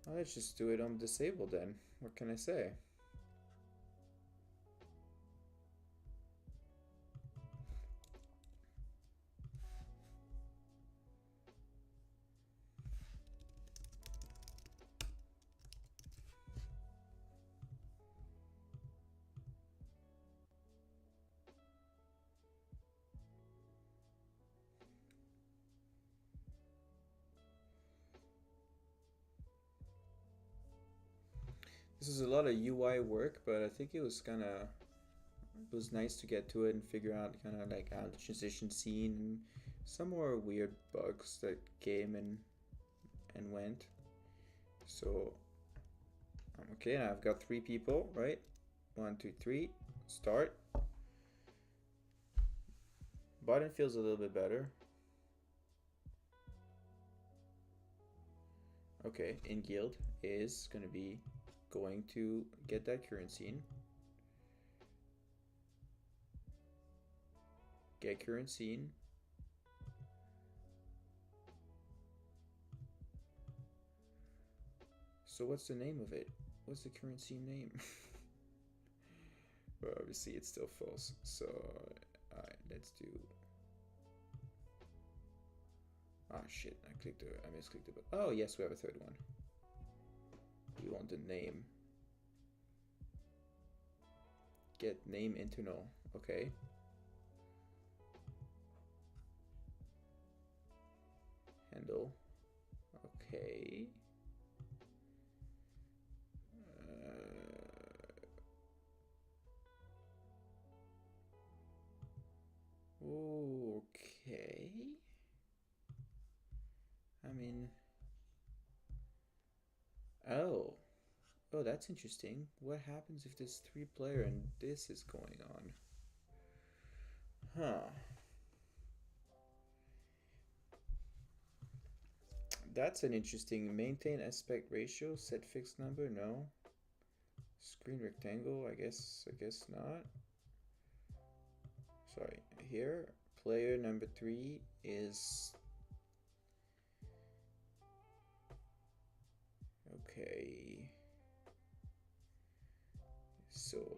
well, let's just do it on disable then. What can I say? This is a lot of UI work, but I think it was nice to get to it and figure out kind of like how the transition scene and some more weird bugs that came and went. So okay, now I've got 3 people, right? 1, 2, 3, start. Button feels a little bit better. Okay, in guild is gonna be going to get that currency. Get currency. So what's the name of it? What's the currency name? Well, obviously it's still false. So alright, let's do. Ah shit! I misclicked it. Oh yes, we have a third one. We want the name. Get name internal. Okay. Handle. Okay. Okay. I mean, oh, that's interesting. What happens if there's 3-player and this is going on? Huh. That's an interesting. Maintain aspect ratio. Set fixed number. No. Screen rectangle. I guess not. Sorry. Here, player number 3 is. Okay. So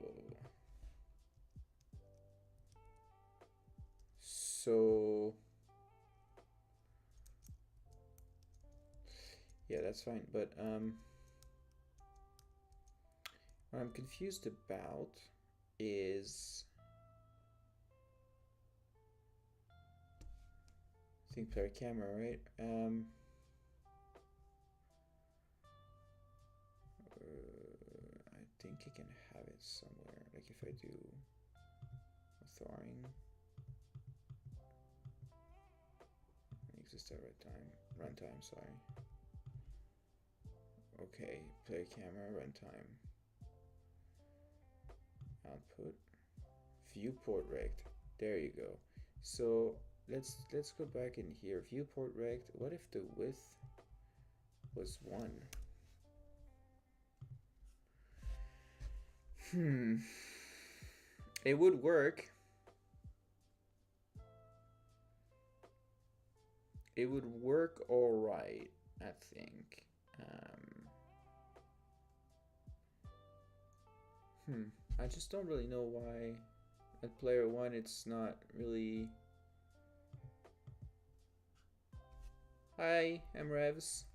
Yeah, that's fine. But what I'm confused about is I think player camera, right? I think I can have it somewhere. Like if I do authoring, exist at runtime, sorry. Okay, player camera, runtime, output, viewport rect. There you go. So let's go back in here. Viewport rect. What if the width was 1? It would work. It would work all right, I think. I just don't really know why at player 1 it's not really. Hi, I'm Revs.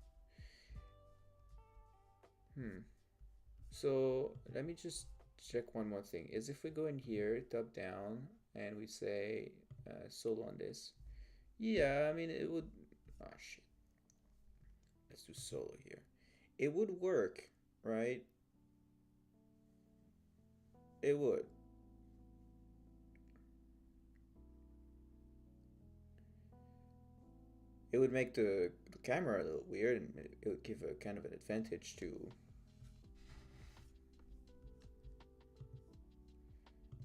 So let me just check one more thing. Is if we go in here, top down, and we say solo on this. Yeah, I mean it would. Oh shit. Let's do solo here. It would work, right? It would. It would make the camera a little weird, and it would give a kind of an advantage to.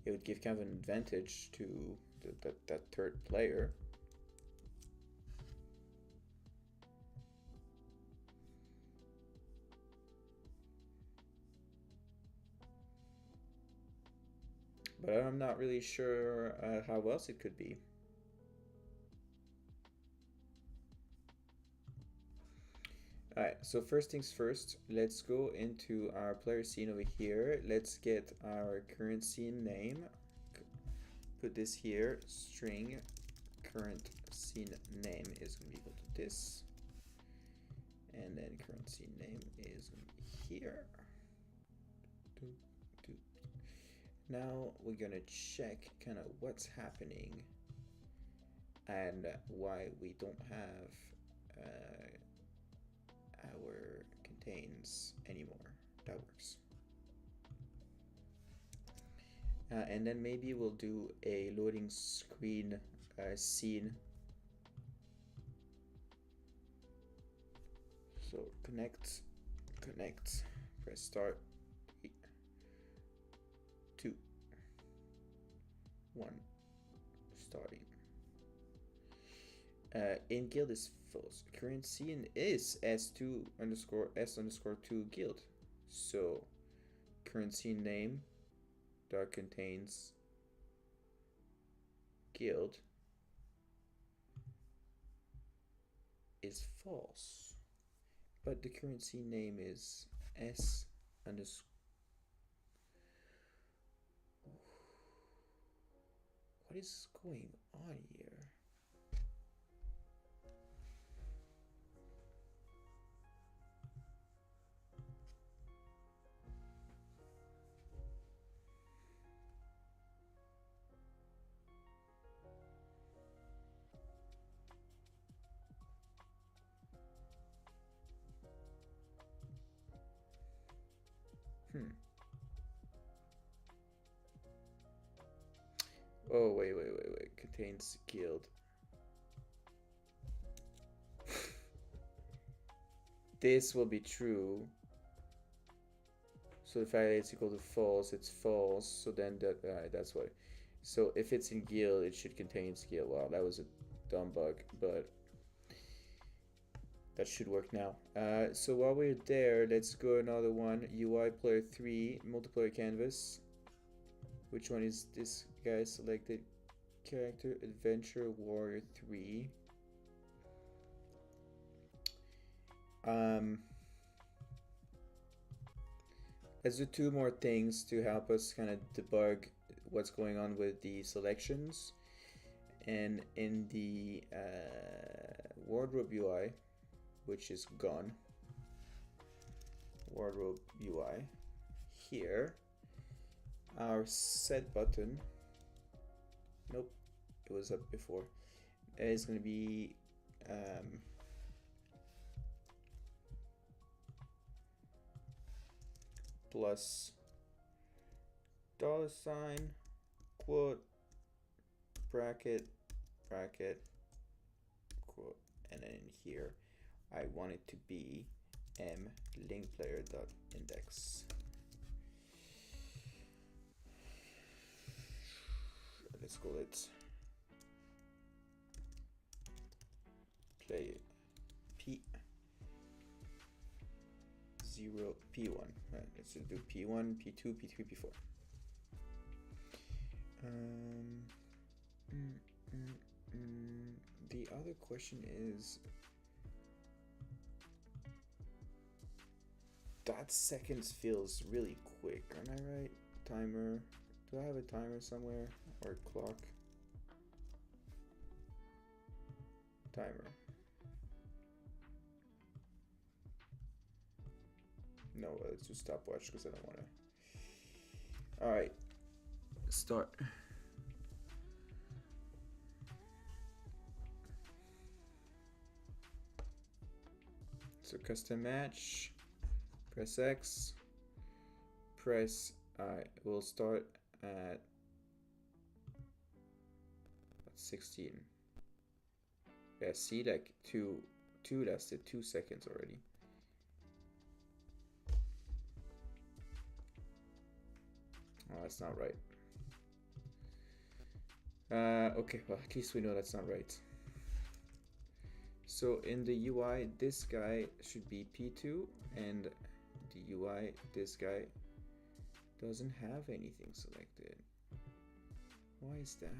It would give kind of an advantage to that third player. But I'm not really sure how else it could be. Alright, so first things first, let's go into our player scene over here. Let's get our current scene name. Put this here, string current scene name is going to be equal to this. And then current scene name is going to be here. Now we're going to check kind of what's happening and why we don't have our contains anymore. That works. And then maybe we'll do a loading screen scene. So connect, press start. 3, 2, 1, starting. In guild is false. Current scene is s2 underscore s underscore 2 guild. So current scene name dot contains guild is false, but the current scene name is s underscore. What is going on here? Oh, wait. Contains guild. This will be true. So the fact that it's equal to false, it's false. So then that's why. So if it's in guild, it should contain guild. Wow, that was a dumb bug, but that should work now. So while we're there, let's go another one. UI player 3, multiplayer canvas. Which one is this guy selected? Character Adventure Warrior 3. Let's do 2 more things to help us kind of debug what's going on with the selections. And in the wardrobe UI, which is gone, wardrobe UI. Here, our set button, nope, it was up before, is going to be plus $, quote, bracket, quote, and then here I want it to be mLinkPlayer.index. Let's call it play P0 P1. Right, let's just do P1, P2, P3, P4. The other question is that seconds feels really quick, am I right? Timer. Do I have a timer somewhere or a clock? Timer. No, let's do stopwatch because I don't want to. All right, start. So custom match, press X, press I. We'll start at 16. Yeah, see, like two lasted 2 seconds already. Oh, that's not right. Okay, well, at least we know that's not right. So in the UI, this guy should be P2, and the UI, this guy doesn't have anything selected. Why is that?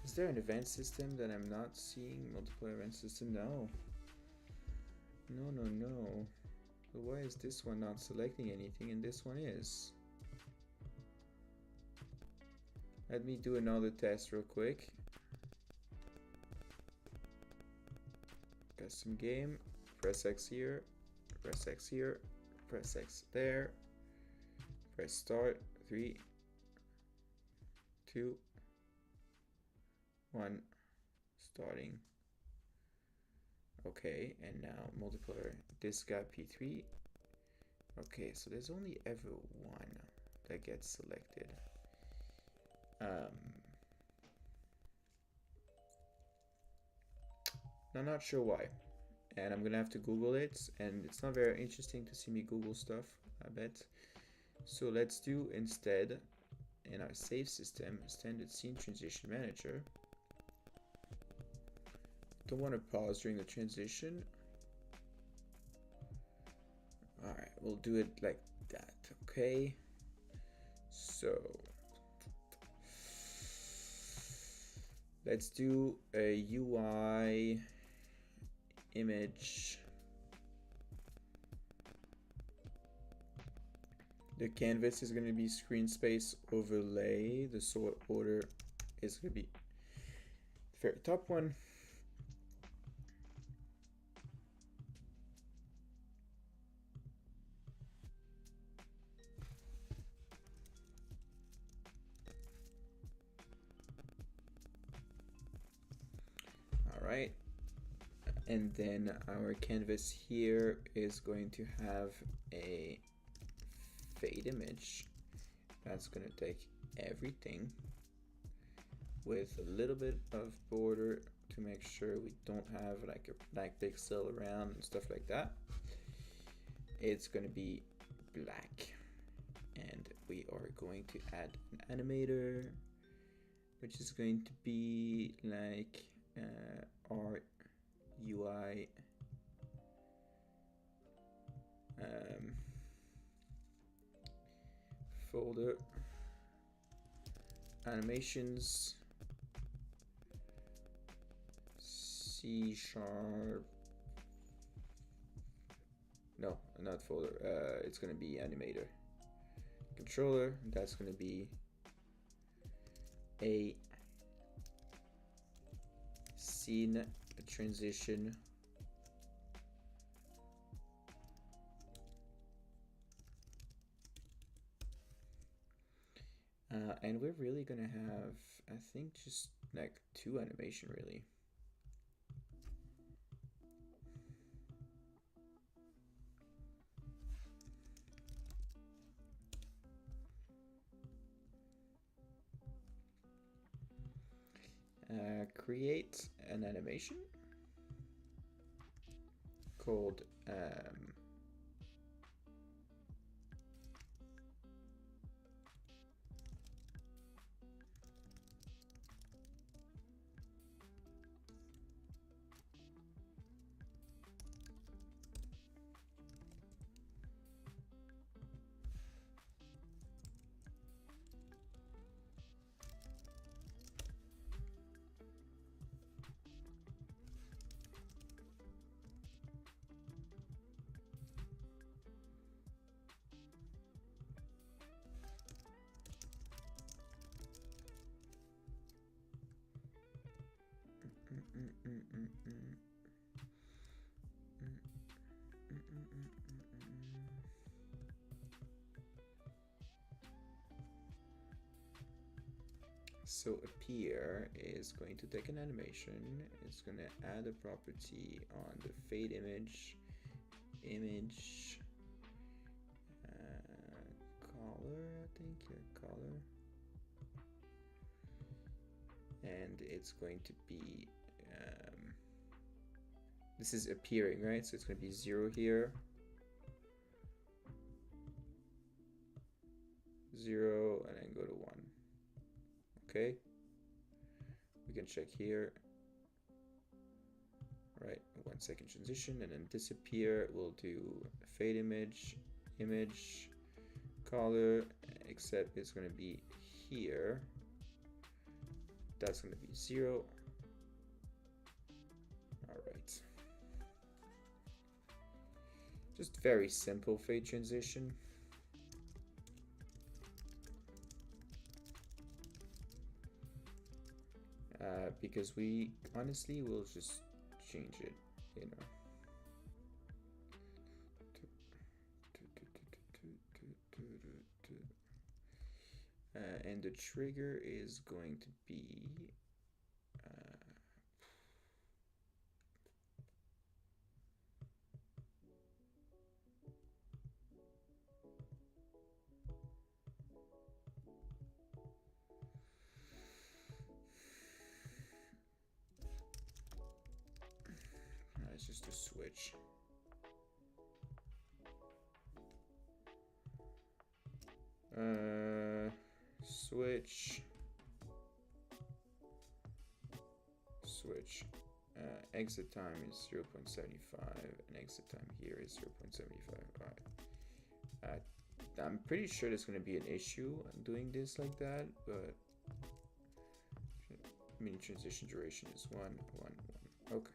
Is there an event system that I'm not seeing? Multiple event system? No. No. So why is this one not selecting anything and this one is? Let me do another test real quick. Custom game, press X here, press X here, press X there, press start, 3, 2, 1, starting. Okay, and now multiplier, this guy P3. Okay, so there's only ever one that gets selected. I'm not sure why, and I'm gonna have to Google it, and it's not very interesting to see me Google stuff, I bet. So let's do instead, in our save system, standard scene transition manager. Don't want to pause during the transition. All right, we'll do it like that, okay? So let's do a UI image. The canvas is going to be screen space overlay. The sort order is going to be the very top one. All right. And then our canvas here is going to have a fade image that's going to take everything with a little bit of border to make sure we don't have like a black pixel around and stuff like that. It's going to be black, and we are going to add an animator, which is going to be like our UI folder, animations, C#, no, not folder, it's going to be animator, controller, that's going to be a seen a transition. And we're really gonna have, I think, just like 2 animation really. Create an animation called so appear is going to take an animation. It's going to add a property on the fade image, color, I think, color, and it's going to be this is appearing, right? So it's going to be 0 here, 0, and then go to 1. Okay, we can check here, right? 1 second transition, and then disappear. We'll do fade image, color, except it's going to be here. That's going to be 0. All right. Just very simple fade transition. Because we honestly will just change it, you know. And the trigger is going to be it's just a switch. Switch. Exit time is 0.75 and exit time here is 0.75. Alright. I'm pretty sure there's going to be an issue doing this like that, but mini transition duration is 1, 1, 1. Okay.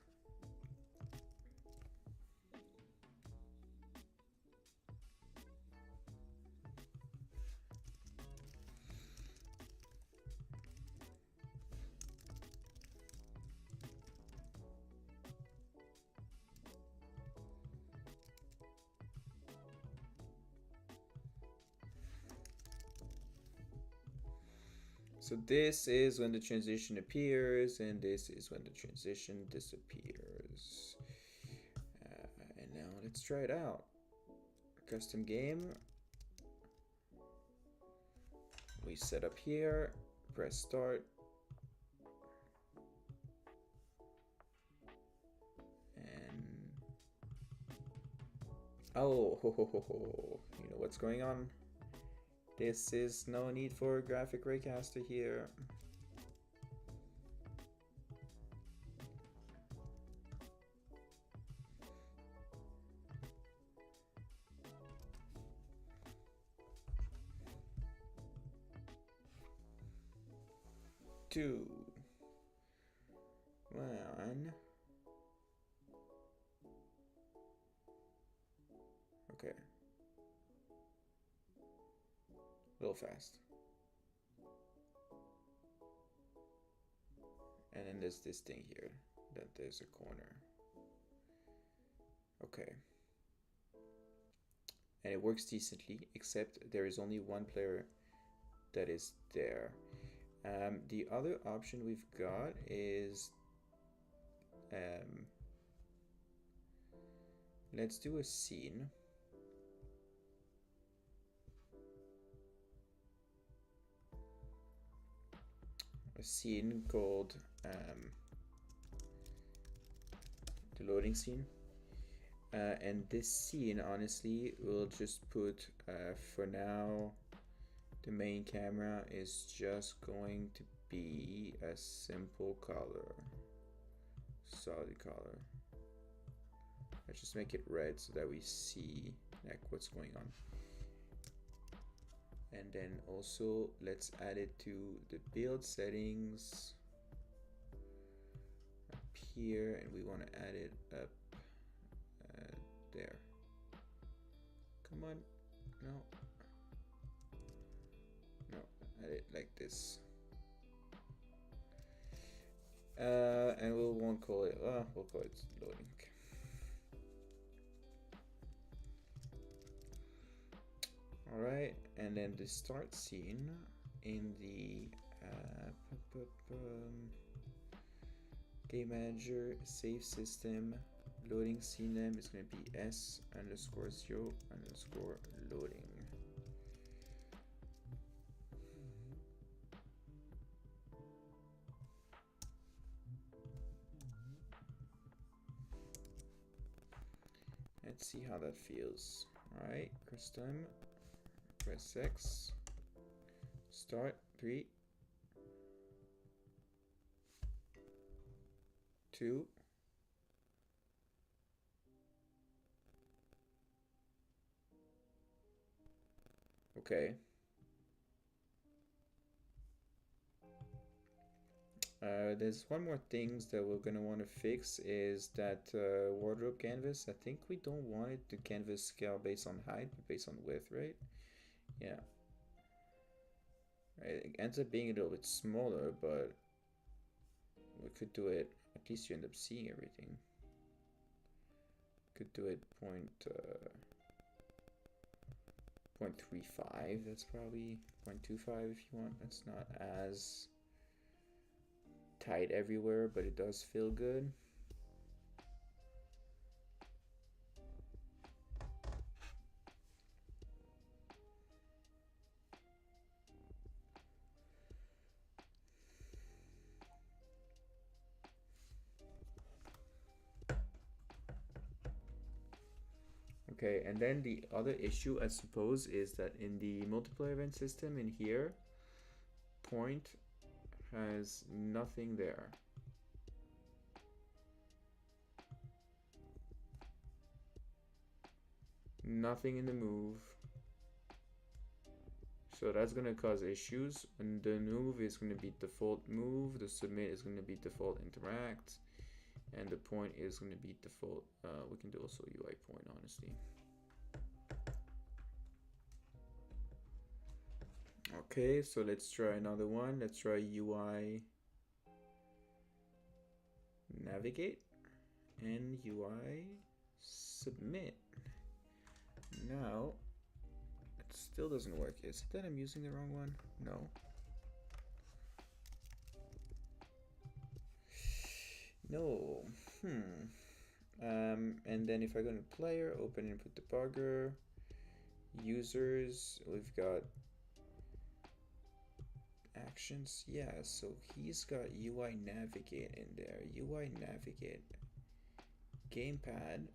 So this is when the transition appears, and this is when the transition disappears. And now let's try it out. Custom game. We set up here, press start. And oh, you know what's going on? This is no need for a graphic raycaster here. Two. 1. Okay. A little fast. And then there's this thing here. that there's a corner. Okay. And it works decently, except there is only one player that is there. The other option we've got is let's do a scene. A scene called the loading scene. And this scene, honestly, we'll just put, for now, the main camera is just going to be a simple color, solid color. Let's just make it red so that we see like what's going on. And then also let's add it to the build settings up here, and we want to add it up there. Come on, no, add it like this. And we won't call it, we'll call it loading. All right, and then the start scene in the game manager save system loading scene name is going to be s_0_loading. Let's see how that feels. All right, custom, press X, start, 3, 2, okay. There's one more things that we're gonna want to fix is that wardrobe canvas. I think we don't want it to canvas scale based on height, but based on width, right? Yeah. Right, it ends up being a little bit smaller, but we could do it, at least you end up seeing everything. Could do it 0.35, that's probably 0.25 if you want. That's not as tight everywhere, but it does feel good. Okay, and then the other issue, I suppose, is that in the multiplayer event system in here, point has nothing there. Nothing in the move. So that's going to cause issues. And the move is going to be default move. The submit is going to be default interact. And the point is going to be default. We can do also UI point, honestly. Okay, so let's try another one. Let's try UI navigate and UI submit. Now, it still doesn't work. Is it that I'm using the wrong one? No. No. And then if I go to player, open input debugger, users, we've got actions. Yeah, so he's got UI navigate in there. UI navigate, gamepad,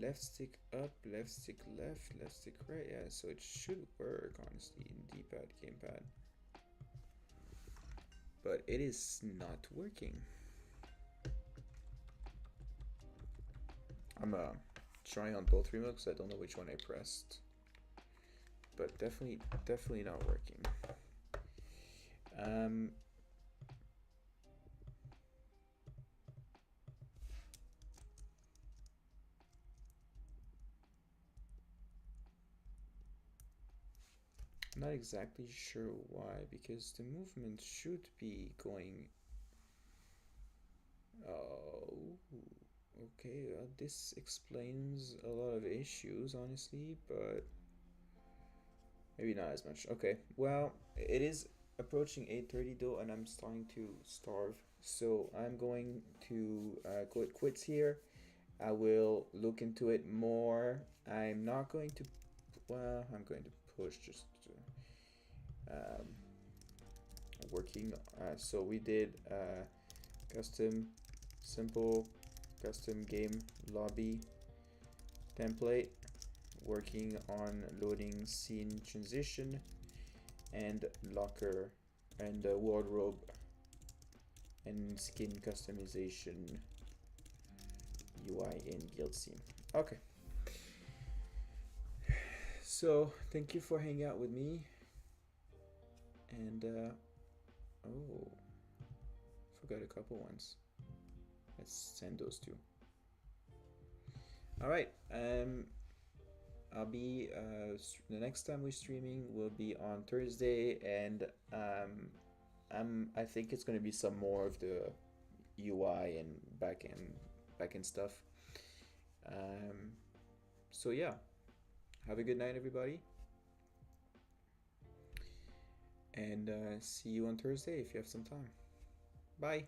left stick up, left stick left, left stick right. Yeah, so it should work honestly in D-pad, gamepad, but it is not working. I'm trying on both remotes. I don't know which one I pressed, but definitely not working. Not exactly sure why, because the movement should be going Oh, okay. This explains a lot of issues, honestly, but maybe not as much. Okay. Well, it is approaching 8:30 though, and I'm starting to starve. So I'm going to call it quits here. I will look into it more. I'm not going to. Well, I'm going to push just um, working. So we did custom, simple, custom game lobby template, working on loading scene transition and locker and wardrobe and skin customization UI in guild scene. Okay. So thank you for hanging out with me. And oh, forgot a couple ones. Let's send those two. All right. I'll be the next time we're streaming will be on Thursday, and I think it's gonna be some more of the UI and backend stuff. Um, so yeah, have a good night, everybody, and see you on Thursday if you have some time. Bye.